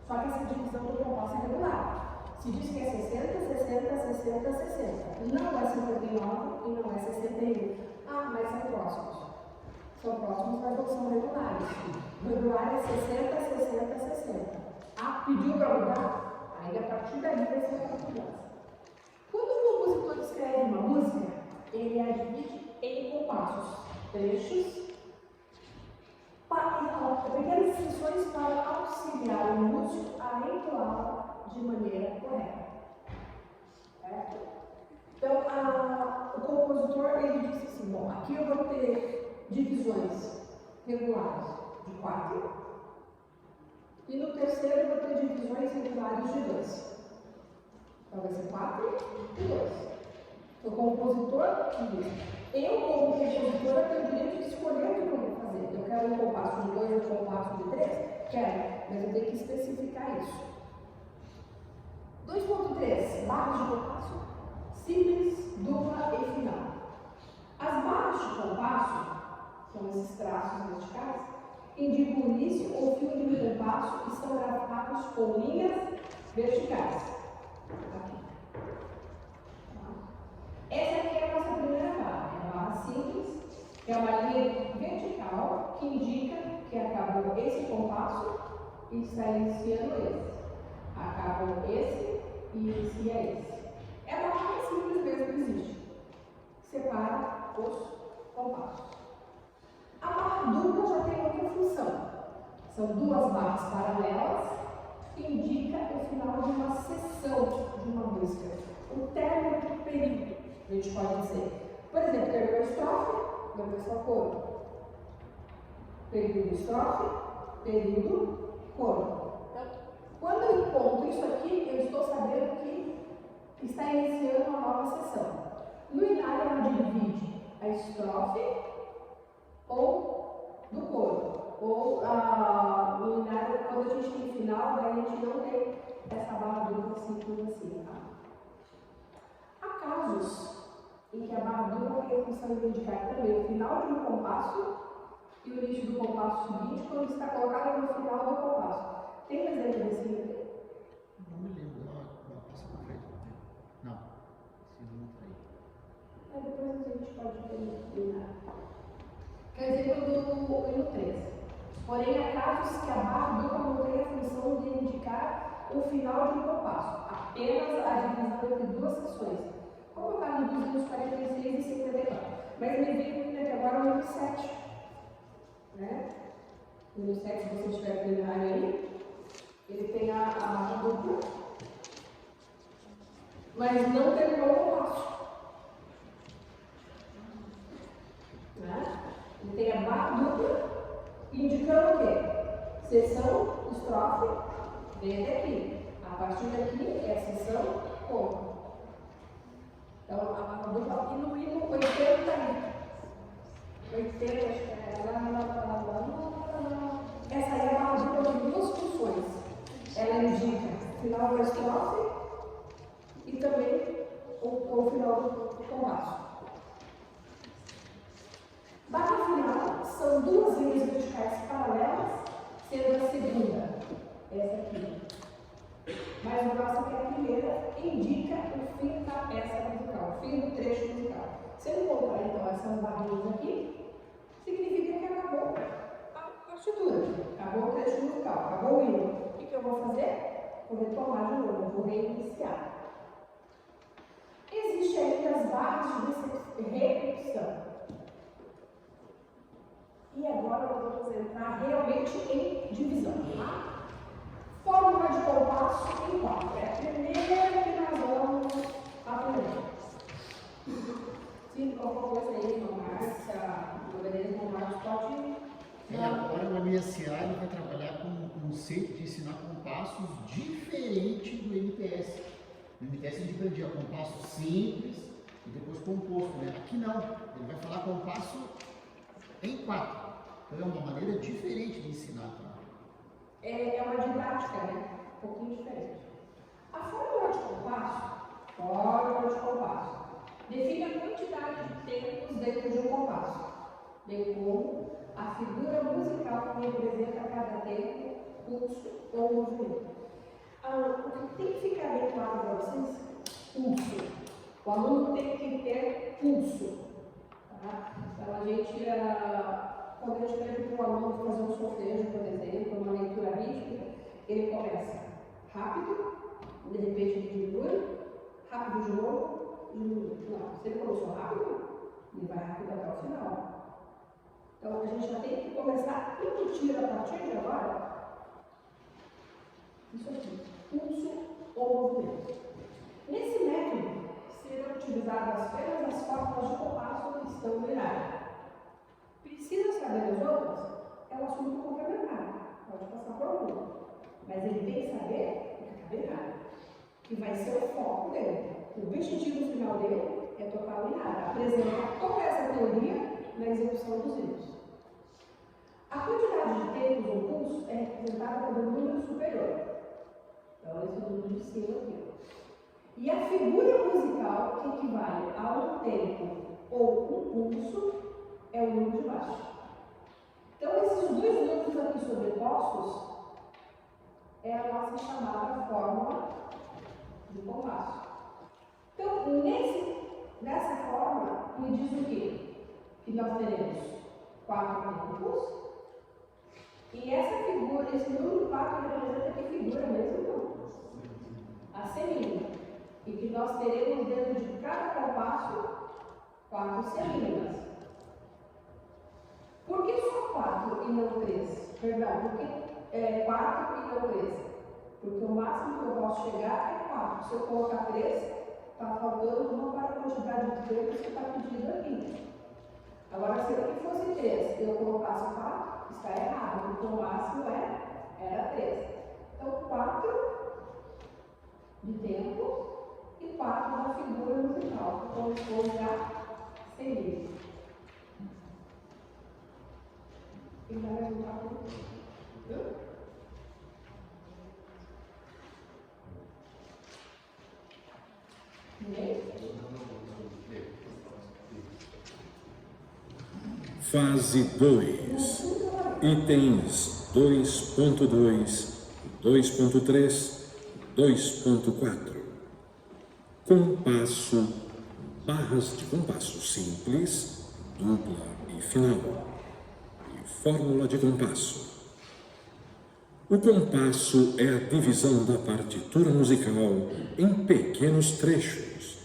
S1: só que essa divisão do compasso é regular. Se diz que é 60, 60, 60, 60. Não é 59 e não é 61. Ah, mas são próximos. São próximos, mas não são regulares. Regular é 60, 60, 60. Ah, pediu para mudar? Aí a partir daí vai ser a mudança. Quando um compositor escreve uma música, ele a divide em compassos, trechos, pequenas instruções para auxiliar o músico a entoá-la de maneira correta. Certo? Então, o compositor ele disse assim: bom, aqui eu vou ter divisões regulares de 4, e no terceiro eu vou ter divisões regulares de 2. Então vai ser 4 e 2. O compositor diz: eu, como compositora, tenho o direito de escolher o que eu vou fazer. Eu quero um compasso de 2 ou um compasso de 3? Quero, mas eu tenho que especificar isso. 2.3, barras de compasso. Simples, dupla e final. As barras de compasso, são esses traços verticais, indicam o início ou fim de um compasso e são gravados com linhas verticais. Aqui. Essa aqui é a nossa primeira barra. É a barra simples, que é uma linha vertical que indica que acabou esse compasso e está iniciando esse. Acabou esse e inicia esse. É a barra mais simples mesmo que existe. Separa os compassos. A barra dupla já tem outra função. São duas barras paralelas indica o final de uma sessão de uma música, o término do período, a gente pode dizer. Por exemplo, terminou a estrofe, começou a coro. Período estrofe, período coro. Então, quando eu encontro isso aqui, eu estou sabendo que está iniciando uma nova sessão. No inário, ela divide a estrofe ou do coro. Ou no inário, quando a gente tem final, daí a gente não tem essa barra dupla simples assim. Tá? Há casos em que a barra dupla tem a função de indicar também o final de um compasso e o início do compasso seguinte, quando está colocado no final do compasso. Tem um exemplo desse aqui?
S2: Não me lembro, ela passa pra frente. Não, esse não tá aí.
S1: Depois a gente pode terminar. Quer dizer, do hino 3. Porém, há casos que a barra dupla não tem a função de indicar o final de um compasso, apenas a divisão entre duas seções, como o caso dos hinos 46 e 54. Mas me veio aqui agora o hino 7. Né? O hino 7, se você estiver terminando aí, ele tem a barra dupla, mas não terminou o compasso. Né? Ele tem a barra dupla, indicando o quê? Seção, estrofe, vem até aqui. A partir daqui é a seção, coro. Então, a barra dupla, e no hino 80, acho que é essa aí é a barra dupla de duas funções. Ela indica o final da estrofe e também o final do compasso. Barra final são duas linhas verticais paralelas, sendo a segunda, essa aqui, mais grossa que a primeira, indica o fim da peça musical, o fim do trecho musical. Se eu encontrar então essas barrinhas aqui, significa que acabou a partitura, acabou o trecho musical, acabou o hino. O que eu vou fazer? Vou retomar de novo, vou reiniciar. Existem ainda as barras de repetição. E agora nós vamos entrar realmente em divisão. Tá? Fórmula de compasso em 4. É a primeira que nós vamos aprender. Se qualquer coisa aí, não Márcia, beleza, não Márcia, pode.
S2: Agora o MSA vai trabalhar com o conceito de ensinar compassos diferente do MTS. No MTS a gente aprendia compasso simples e depois composto. Né? Aqui não, ele vai falar compasso em 4. Então é uma maneira diferente de ensinar. Tá?
S1: É uma didática, né? Um pouquinho diferente. A fórmula de compasso, define a quantidade de tempos dentro de um compasso, bem como a figura musical que representa cada tempo, pulso ou movimento. O que tem que ficar bem claro para vocês? Pulso. O aluno tem que ter pulso. Tá? Então a gente, quando a gente pede para o aluno fazer um solfejo, por exemplo, uma leitura rítmica, ele começa rápido, de repente ele diminui, rápido de novo, diminui. Não, se ele começou rápido, ele vai rápido até o final. Então a gente já tem que começar a incutir a partir de agora isso aqui, pulso ou movimento. Nesse método serão utilizadas apenas as fórmulas de compasso que estão no inário. Precisa saber as outras? É um assunto complementar, pode passar por algum. Mas ele tem que saber o que está no inário, que vai ser o foco dele. O objetivo final dele é tocar o inário, apresentar toda essa teoria na execução dos hinos. A quantidade de tempos ou pulsos é representada pelo número superior. Então, esse é o número de cima aqui. E a figura musical que equivale a um tempo ou um pulso é o número de baixo. Então, esses dois números aqui sobrepostos é a nossa chamada fórmula de compasso. Então, nessa fórmula, me diz o quê? Que nós teremos 4 tempos. E essa figura, esse número 4 representa que figura mesmo? A semínima. E que nós teremos dentro de cada compasso 4 semínimas. Por que só 4 e não 3? Perdão, por que 4 e não 3? Porque o máximo que eu posso chegar é 4. Se eu colocar 3, está faltando uma para a quantidade de tempos que está pedido aqui. Agora, se aqui fosse 3 e eu colocasse 4, está errado, porque o máximo era 3. Então, 4 de tempo e 4 da figura musical. Então, vou já seguir. E vai ajudar com isso.
S3: Fase 2. Itens 2.2, 2.3, 2.4. Compasso, barras de compasso simples, dupla e final. E fórmula de compasso. O compasso é a divisão da partitura musical em pequenos trechos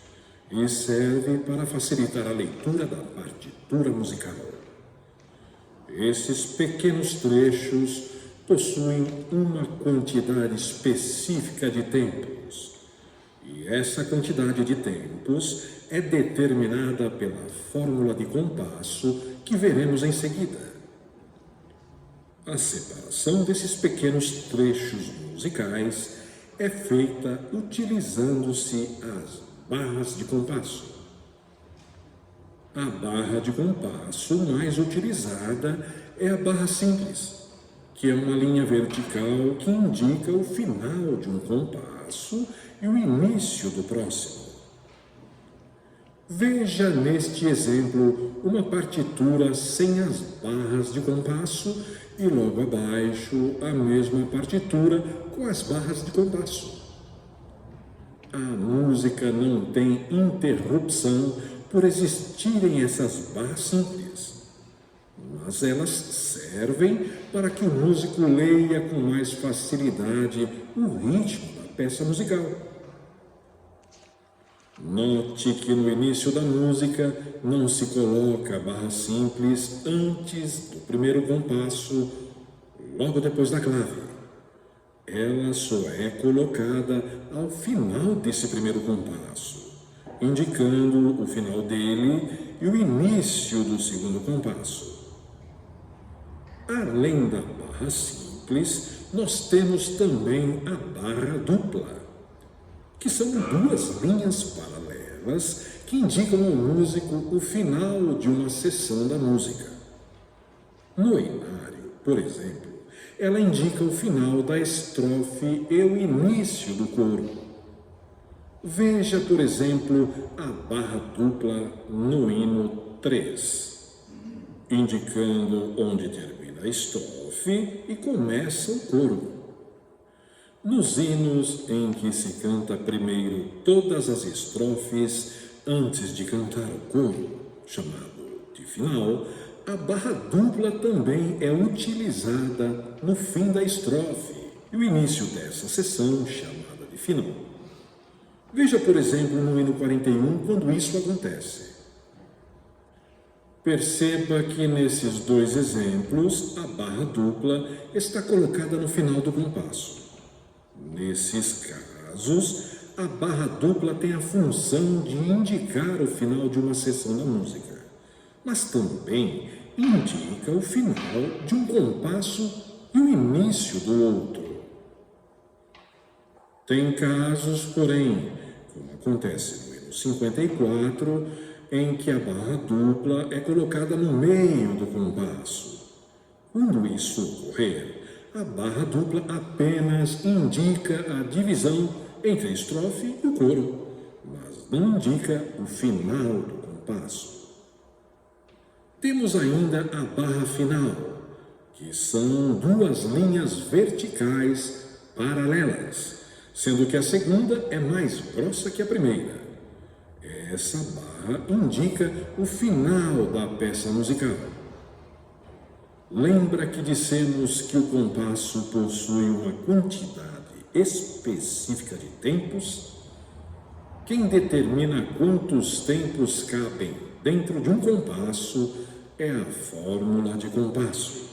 S3: e serve para facilitar a leitura da partitura musical. Esses pequenos trechos possuem uma quantidade específica de tempos, e essa quantidade de tempos é determinada pela fórmula de compasso que veremos em seguida. A separação desses pequenos trechos musicais é feita utilizando-se as barras de compasso. A barra de compasso mais utilizada é a barra simples, que é uma linha vertical que indica o final de um compasso e o início do próximo. Veja neste exemplo uma partitura sem as barras de compasso e logo abaixo a mesma partitura com as barras de compasso. A música não tem interrupção por existirem essas barras simples, mas elas servem para que o músico leia com mais facilidade o ritmo da peça musical. Note que no início da música não se coloca a barra simples antes do primeiro compasso, logo depois da clave. Ela só é colocada ao final desse primeiro compasso, indicando o final dele e o início do segundo compasso. Além da barra simples, nós temos também a barra dupla, que são duas linhas paralelas que indicam ao músico o final de uma seção da música. No inário, por exemplo, ela indica o final da estrofe e o início do coro. Veja, por exemplo, a barra dupla no hino 3, indicando onde termina a estrofe e começa o coro. Nos hinos em que se canta primeiro todas as estrofes antes de cantar o coro, chamado de final, a barra dupla também é utilizada no fim da estrofe e o início dessa seção, chamada de final. Veja, por exemplo, no hino 41, quando isso acontece. Perceba que nesses dois exemplos, a barra dupla está colocada no final do compasso. Nesses casos, a barra dupla tem a função de indicar o final de uma seção da música, mas também indica o final de um compasso e o início do outro. Tem casos, porém, como acontece no hino 54, em que a barra dupla é colocada no meio do compasso. Quando isso ocorrer, a barra dupla apenas indica a divisão entre a estrofe e o coro, mas não indica o final do compasso. Temos ainda a barra final, que são duas linhas verticais paralelas, sendo que a segunda é mais grossa que a primeira. Essa barra indica o final da peça musical. Lembra que dissemos que o compasso possui uma quantidade específica de tempos? Quem determina quantos tempos cabem dentro de um compasso é a fórmula de compasso.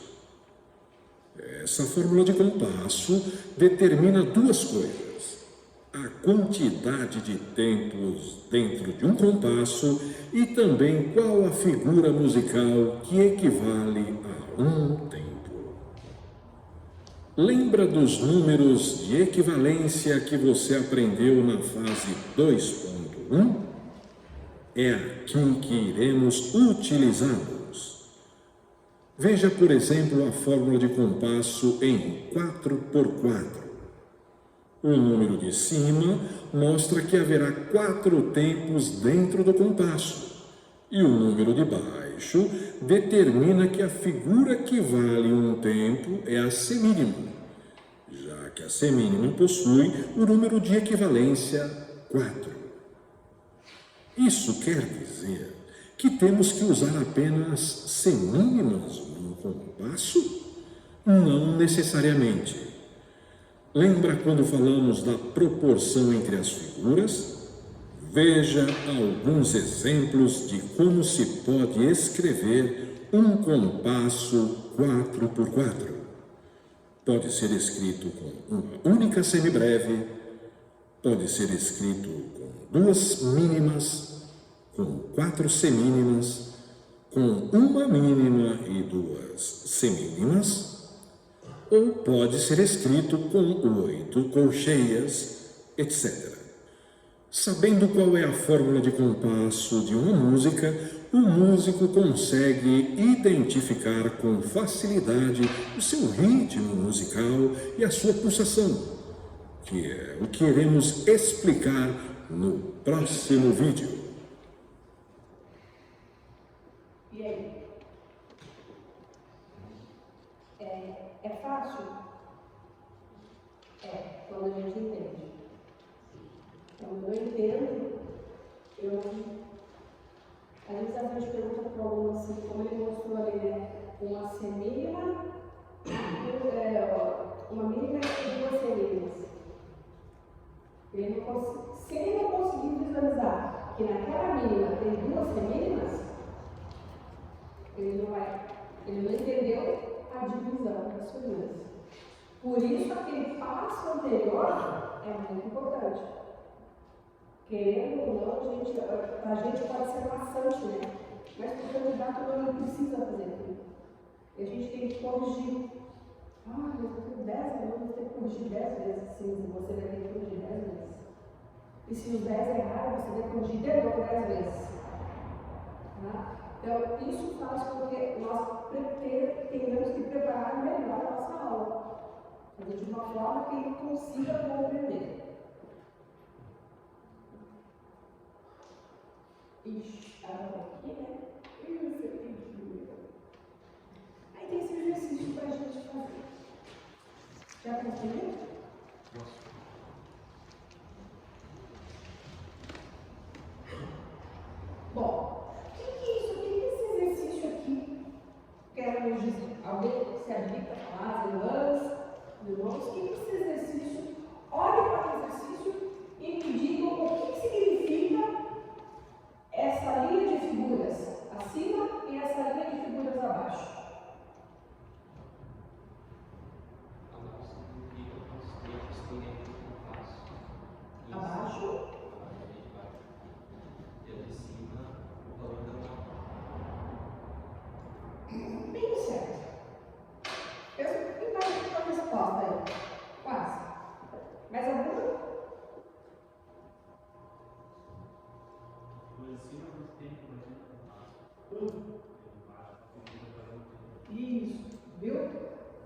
S3: Essa fórmula de compasso determina duas coisas: a quantidade de tempos dentro de um compasso e também qual a figura musical que equivale a um tempo. Lembra dos números de equivalência que você aprendeu na fase 2.1? É aqui que iremos utilizá-los. Veja, por exemplo, a fórmula de compasso em 4x4. O número de cima mostra que haverá 4 tempos dentro do compasso, e o número de baixo determina que a figura que vale um tempo é a semínima, já que a semínima possui o número de equivalência 4. Isso quer dizer que temos que usar apenas semínimas no compasso? Não necessariamente. Lembra quando falamos da proporção entre as figuras? Veja alguns exemplos de como se pode escrever um compasso 4x4. Pode ser escrito com uma única semibreve, pode ser escrito com 2 mínimas, com 4 semínimas, com uma mínima e 2 semínimas, ou pode ser escrito com 8 colcheias, etc. Sabendo qual é a fórmula de compasso de uma música, o músico consegue identificar com facilidade o seu ritmo musical e a sua pulsação, que é o que iremos explicar no próximo vídeo.
S1: E aí? É fácil? É, quando a gente entende. Quando eu entendo, às vezes a gente pergunta para o aluno assim, como ele mostrou ali, né? Uma semínima, uma mínima e 2 semínimas. Se ele não conseguir visualizar que naquela mínima tem 2 semínimas, ele não entendeu a divisão das figuras. Por isso, aquele passo anterior é muito importante. Querendo ou não, a gente pode ser maçante, né? Mas o candidato não precisa fazer tudo. E a gente tem que corrigir. Mas eu tenho 10 alunos, eu tenho que corrigir 10 vezes. Sim, você vai ter que corrigir 10 vezes. E se os 10 errarem, você vai corrigir de novo 10 vezes. Tá? Então, isso faz com que nós tenhamos que preparar melhor a nossa aula. Fazer de uma forma que ele consiga compreender. Ixi, aqui, né? Aí tem esse exercício para a gente fazer. Já conseguiu? Bom, o que é isso? O que é esse exercício aqui? Quero nos dizer. Alguém se habilita a falar, irmãs? O que é esse exercício? Olhe para o exercício e me digam o que significa essa linha de figuras acima e essa linha de figuras abaixo. Abaixo. Bem certo. Eu imagino a resposta aí. Quase. Mais alguma? Isso, viu?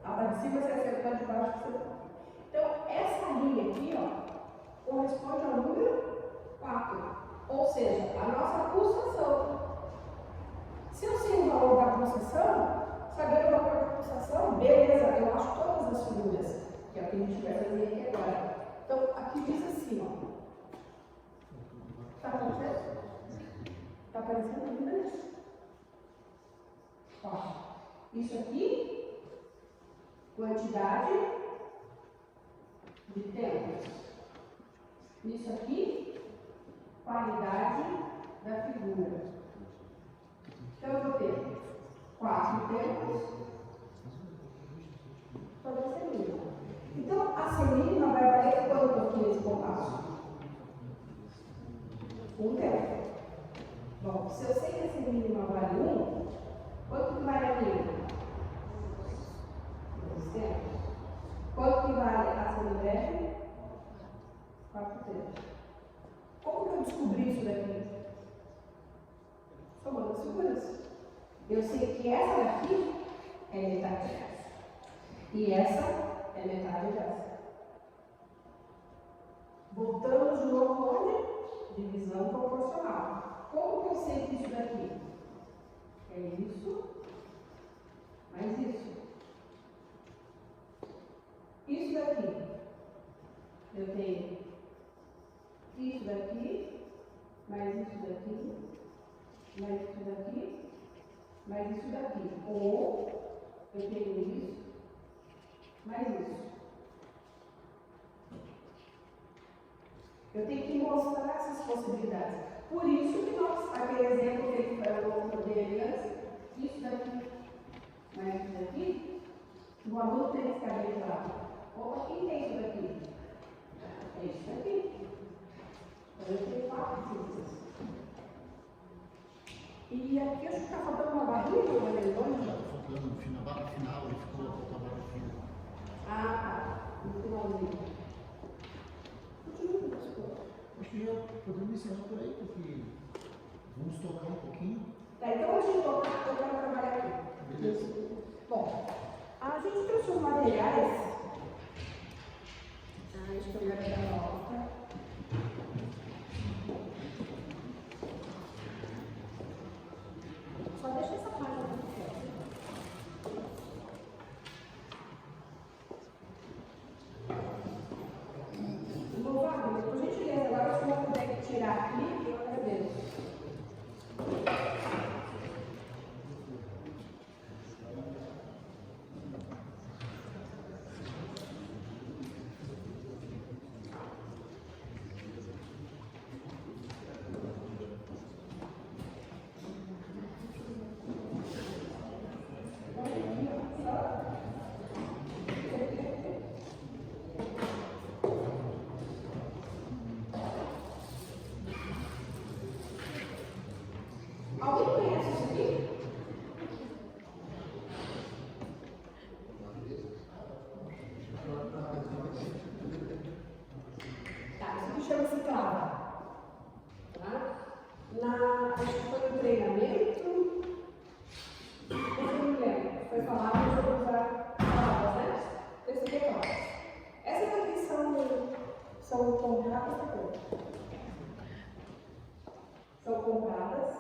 S1: A de cima você acertou, a de baixo você não. Então, essa linha aqui, ó, corresponde ao número 4. Ou seja, a nossa pulsação. Se eu sei o valor da pulsação, sabendo o valor da pulsação, beleza, eu acho todas as figuras, que é o que a gente vai fazer aqui agora. Então, aqui diz assim, ó. Tá acontecendo? Tá aparecendo ainda isso? Ó, isso aqui, quantidade de tempos. Isso aqui, qualidade da figura. Então, eu vou ter 4 tempos. Então, passo? 1 terço. Bom, se eu sei que esse mínimo vale 1, quanto que vale a mínima? 2 terços. Quanto que vale a semibreve? 4 terços. Como que eu descobri isso daqui? Somando as figuras. Eu sei que essa daqui é metade dessa. E essa é metade dessa. Voltamos de novo onde? Divisão proporcional. Como que eu sei que isso daqui é isso mais isso? Isso daqui, eu tenho isso daqui, mais isso daqui, mais isso daqui, mais isso daqui. Ou eu tenho isso, mais isso. Eu tenho que mostrar essas possibilidades. Por isso que nós, aquele exemplo que ele falou dele antes, isso daqui, mais isso daqui, o aluno tem que ficar bem claro. Opa, quem tem isso daqui? É isso daqui. Então eu tenho 4 cifras. E aqui acho que está faltando uma barriga, uma melhor.
S2: Já está faltando no final, lá no final, ele ficou com a barra fina.
S1: Ah, tá. No finalzinho.
S2: Acho que já podemos encerrar por aí, porque vamos tocar um pouquinho.
S1: Tá, então antes de tocar, eu quero trabalhar aqui.
S2: Beleza.
S1: Bom, a gente trouxe os materiais. Deixa eu pegar a volta. Só deixa essa página aqui. Louvado, por gentileza, agora se eu puder tirar aqui, eu agradeço. Alguém conhece isso aqui? Tá, isso aqui chama-se clava. Tá? Acho que foi no treinamento. Eu não me lembro. Foi falado sobre usar clavas, né? Esse aqui é clavas. Essas aqui são compradas. São compradas.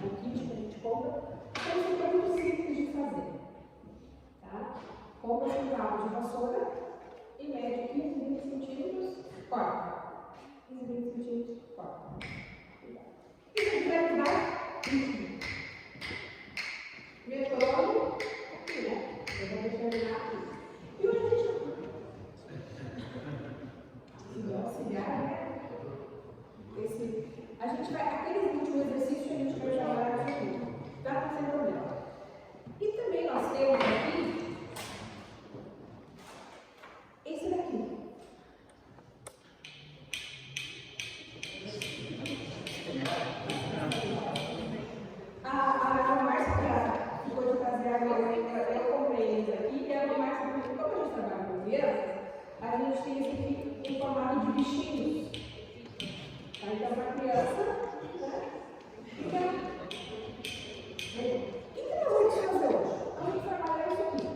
S1: O kit que a gente compra, então isso é muito simples de fazer. Tá? Compra um cabo de vassoura e mede 15, 20 centímetros, corta. 15, 20 centímetros, corta. E se tiver que dar, metrônomo, aqui, né? Eu vou determinar aqui. E hoje a gente auxiliar, né? A gente vai, aquele último exercício a gente vai trabalhar isso aqui, tá? Sem problema. E também nós temos aqui esse daqui. A Márcia ficou de fazer agora, eu comprei esse aqui, e a Márcia, como a gente trabalha com crianças, a gente tem esse aqui em formato de bichinhos. Então, para a criança, né? O que nós vamos fazer hoje? Vamos trabalhar isso aqui.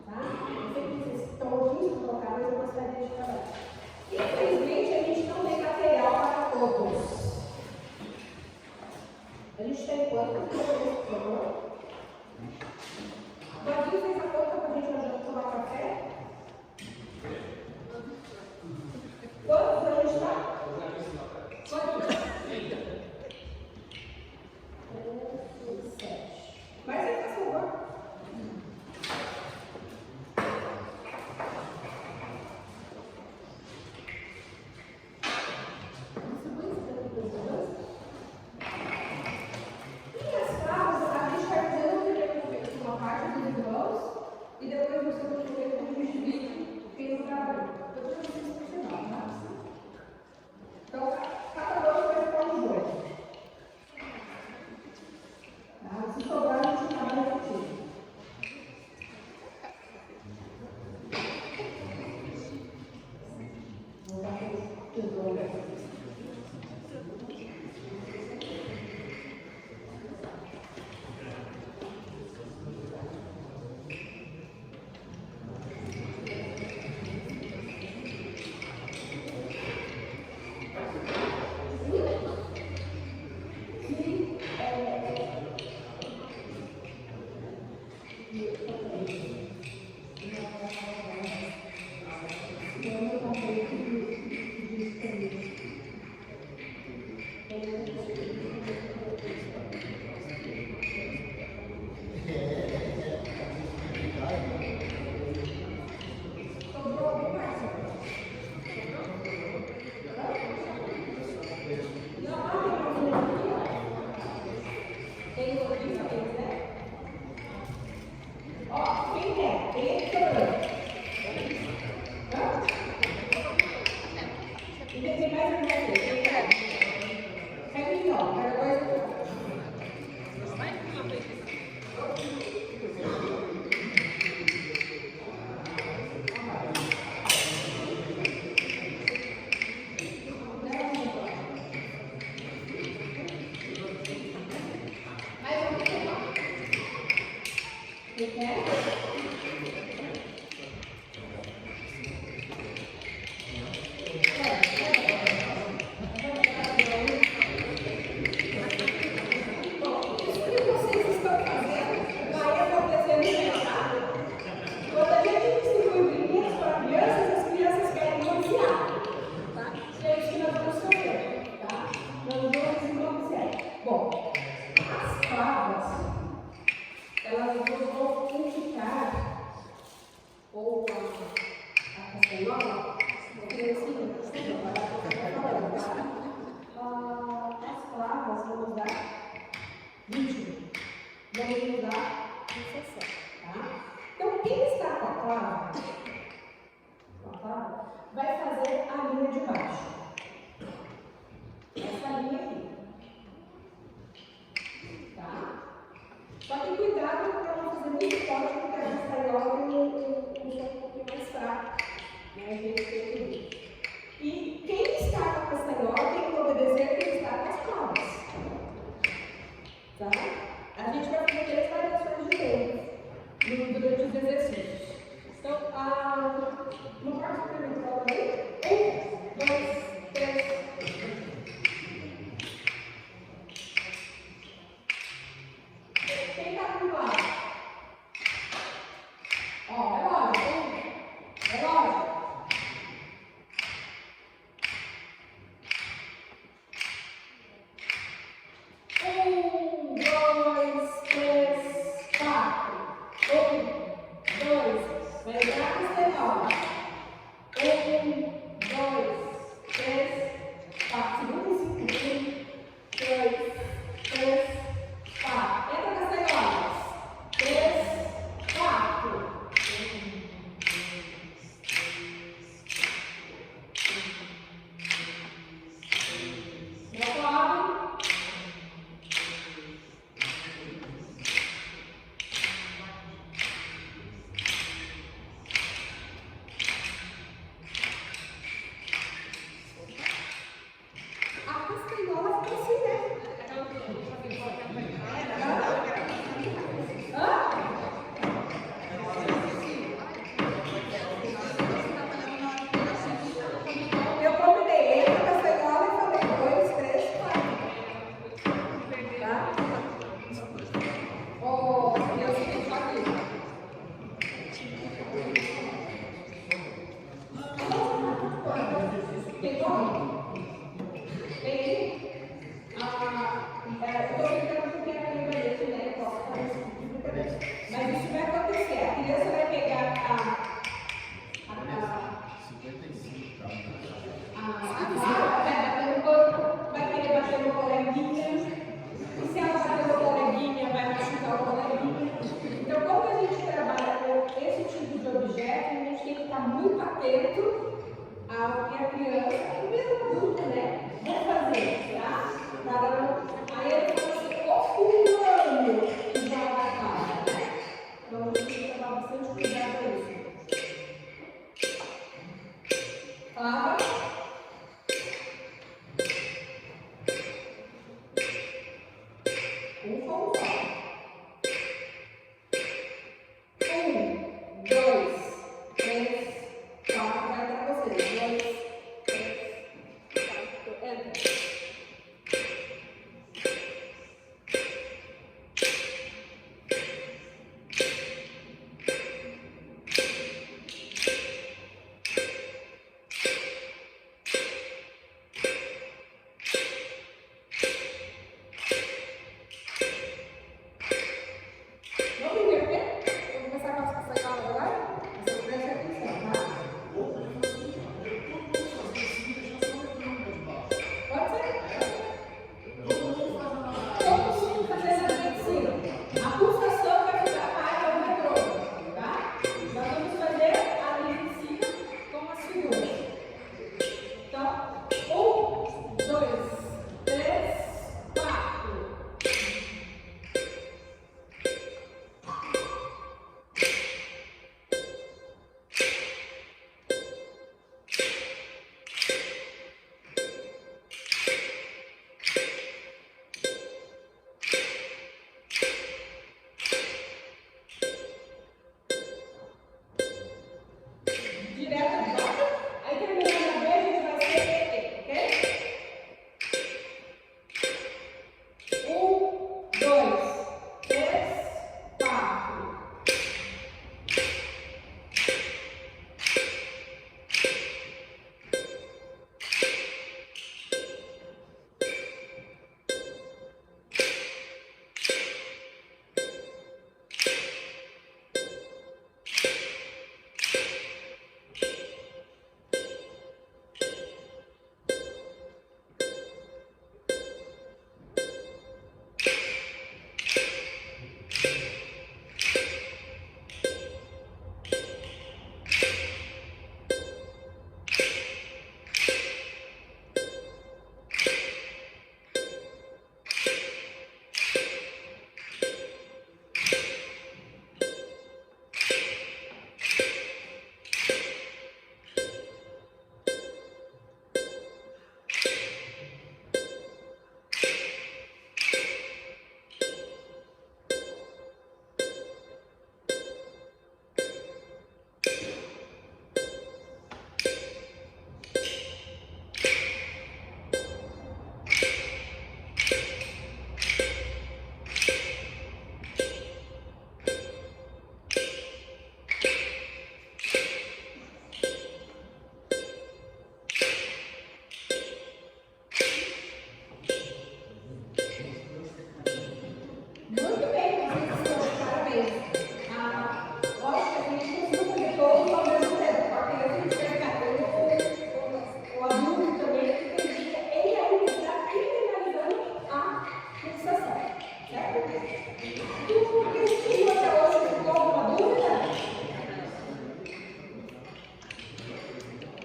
S1: Tá? Eu sei que vocês estão ouvindo colocar, mas eu gostaria de trabalhar. Infelizmente, a gente não tem material para todos. A gente tem quanto? Por favor. Vadinho fez a conta para a gente tomar café? Quantos a gente está? Mas aí, por favor. E as clavas, a gente vai fazer uma parte dos irmãos.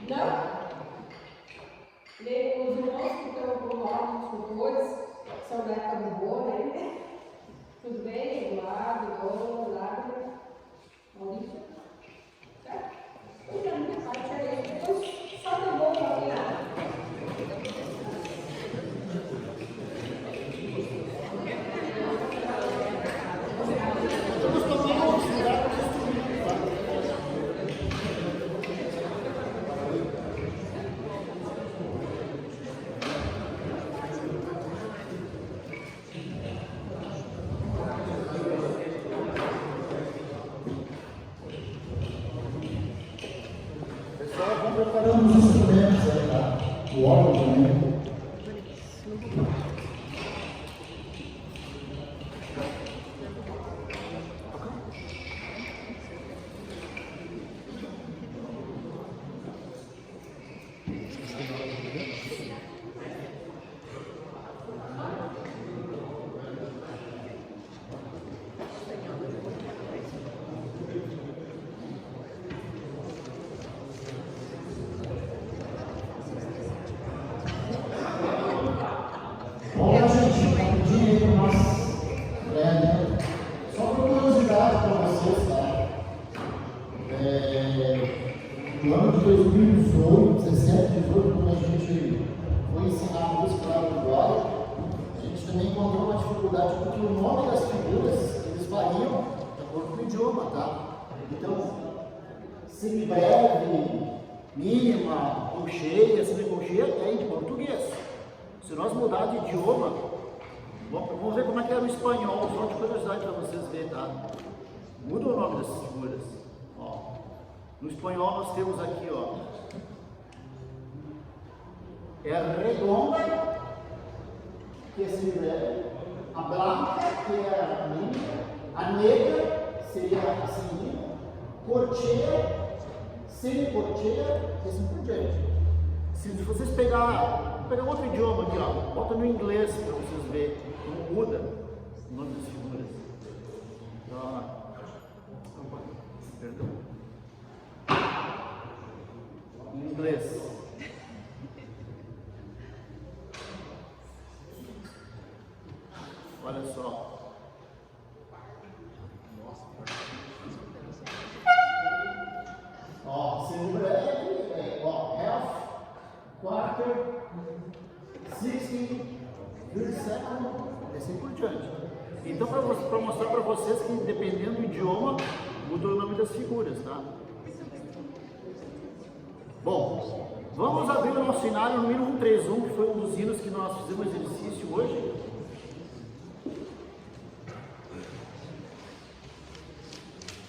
S1: Não? Os irmãos que estão com novos tutores são da época do bolo, né? Tudo bem? Eduardo, Eduardo, Maurício? Certo? Então, a minha parte é depois só eu vou falar.
S2: Pessoal, vamos preparando os instrumentos aí, tá? O órgão também. Bom, gente, rapidinho aí para nós. Só por curiosidade para vocês, tá? No ano de 2018, 17, 18, quando a gente foi ensinar a música lá no Uruguai, a gente também encontrou uma dificuldade porque o nome das figuras, eles variam de acordo com o idioma, tá? Então, semibreve, mínima, colcheia, semicolcheia é em português. Se nós mudar de idioma, vamos ver como é que era o espanhol, só de curiosidade para vocês verem, tá? Muda o nome dessas figuras. Ó, no espanhol nós temos aqui, ó, é a redonda, que é semibreve, a branca, que é a mínima, a negra seria a semina, corcheia, semicorcheia e assim por diante. Se vocês vou pegar outro idioma aqui, ó, bota no inglês para vocês verem como muda o nome das figuras. Perdão. Em inglês. Olha só. Ó, semibreve, ó, half, quarter, 60, 37, e assim por diante. Então, para mostrar para vocês que, dependendo do idioma, muda o nome das figuras, tá? Bom, vamos abrir o nosso cenário no hino 131, que foi um dos hinos que nós fizemos exercício hoje.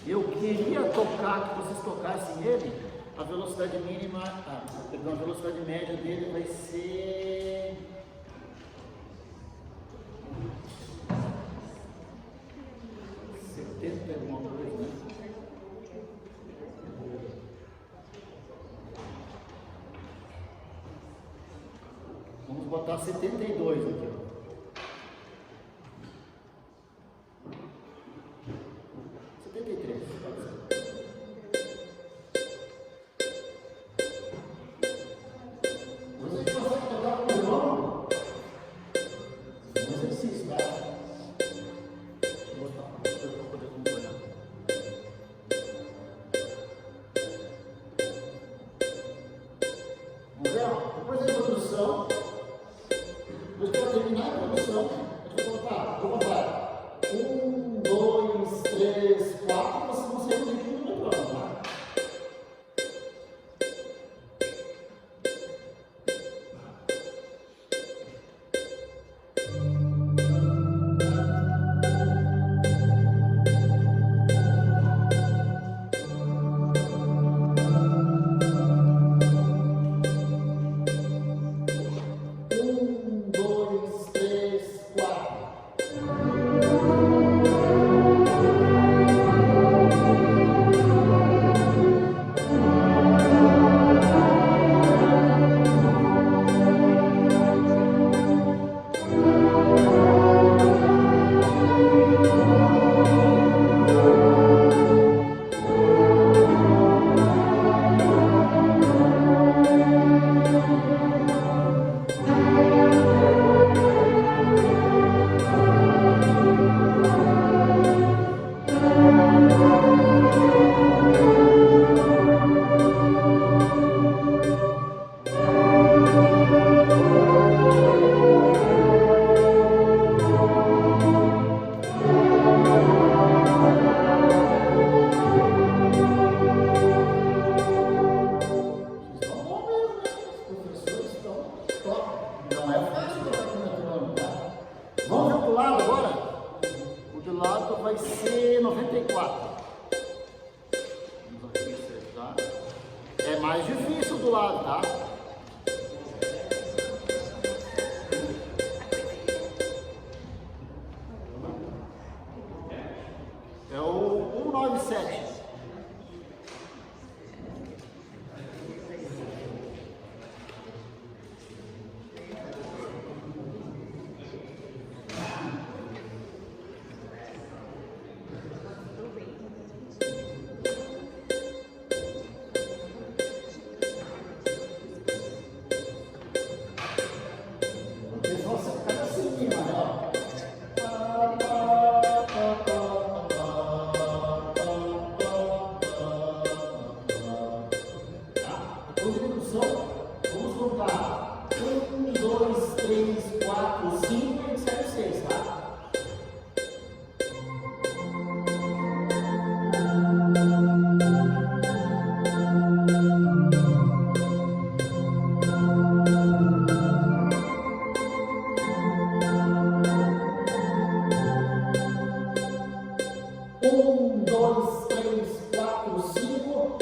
S2: Eu queria tocar, que vocês tocassem ele, a velocidade mínima, a velocidade média dele vai ser 70 alguma coisa, né? Vamos botar 72 aqui, ó. Depois da introdução, depois que ela terminar mais difícil do lado, tá? É o 197. Vamos contar 1, 2, 3, 4, 5 e 7, 6, tá? Um, dois, três, quatro, cinco.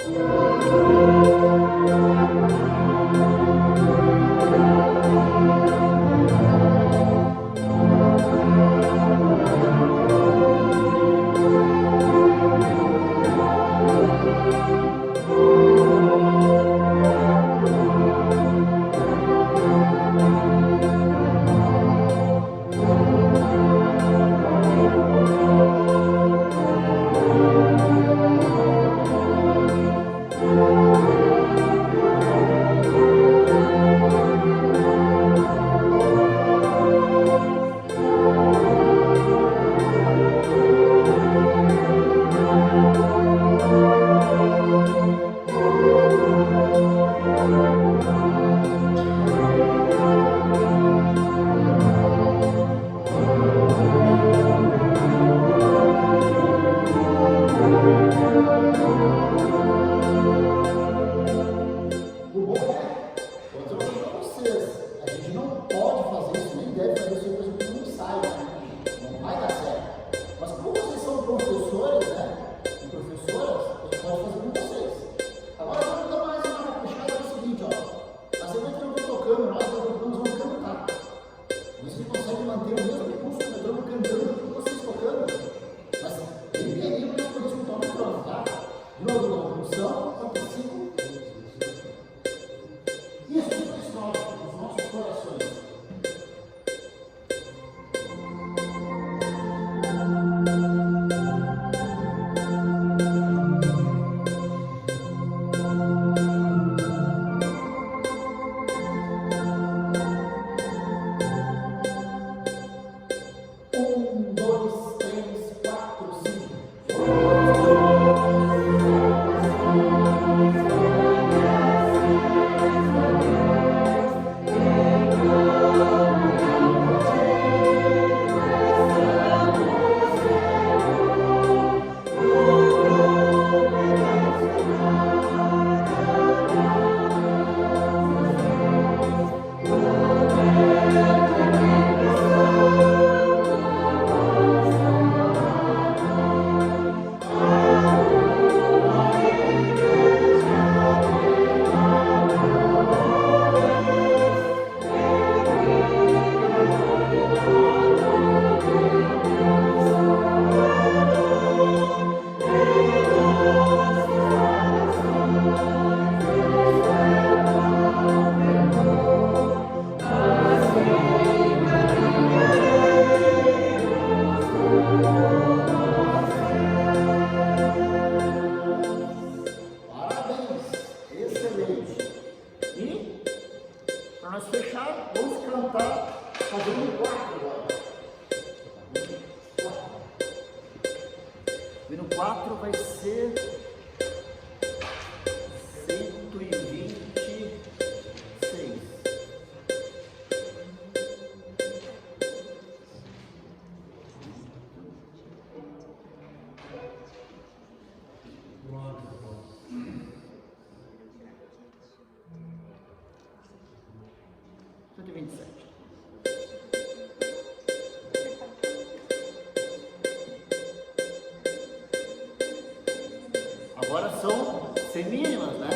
S2: Agora são semínimas, né?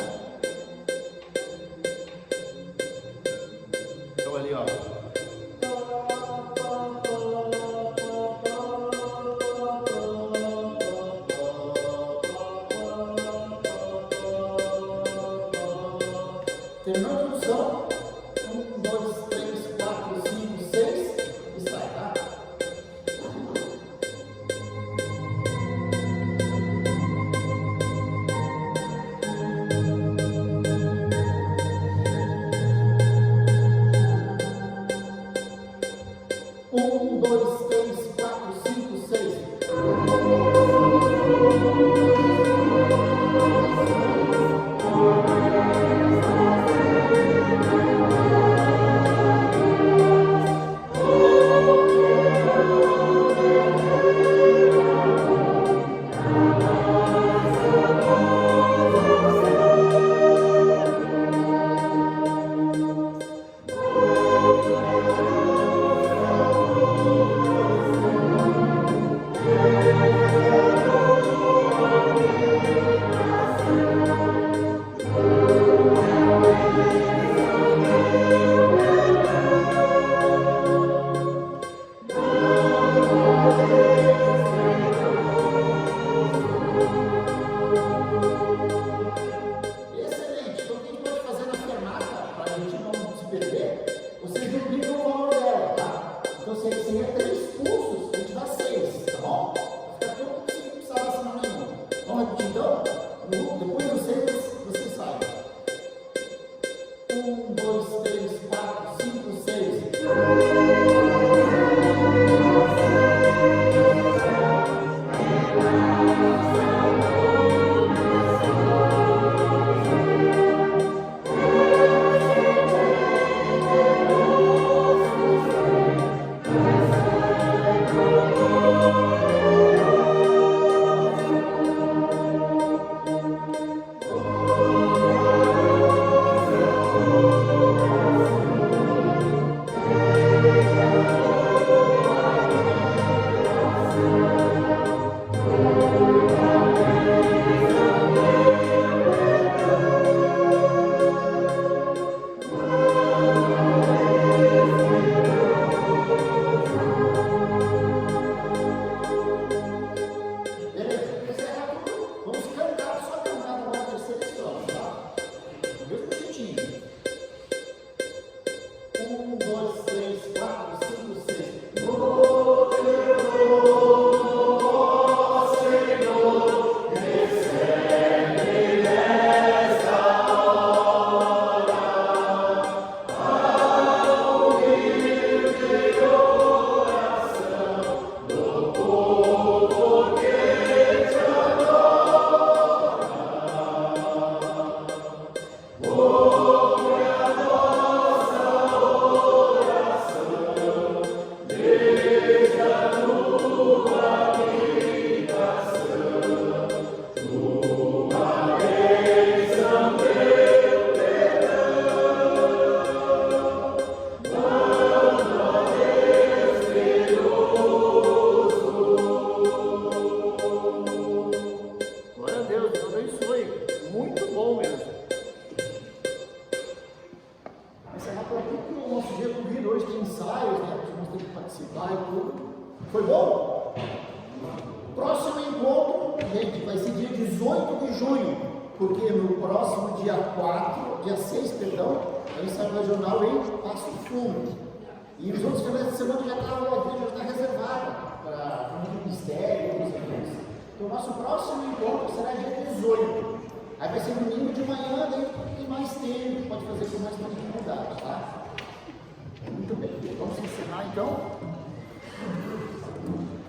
S2: aí, ó. Terminou a introdução. 1, 2, 3, 4, 5, 6 e sai, tá? Um, dois, três, quatro, cinco, seis. Excelente. Então, o que a gente pode fazer na fermata, para a gente não se perder, vocês duplicam o valor dela, tá? Então, se ele seria 3 pulsos, a gente dá 6, tá bom? Vai ficar tudo sem precisar assinar nenhum. Vamos repetir então? Depois do 6, você sai. 1, 2, 3, 4, 5, 6. participar e tudo. Foi bom? Próximo encontro, gente, vai ser dia 18 de junho, porque no próximo dia 6, perdão, a gente sai no regional em Passo Fundo. E os outros finais de semana já está reservada para o ministério e outros eventos. Então, o nosso próximo encontro será dia 18. Aí vai ser domingo de manhã, daí tem mais tempo, pode fazer com mais tranquilidade, tá? Muito bem, vamos encerrar então.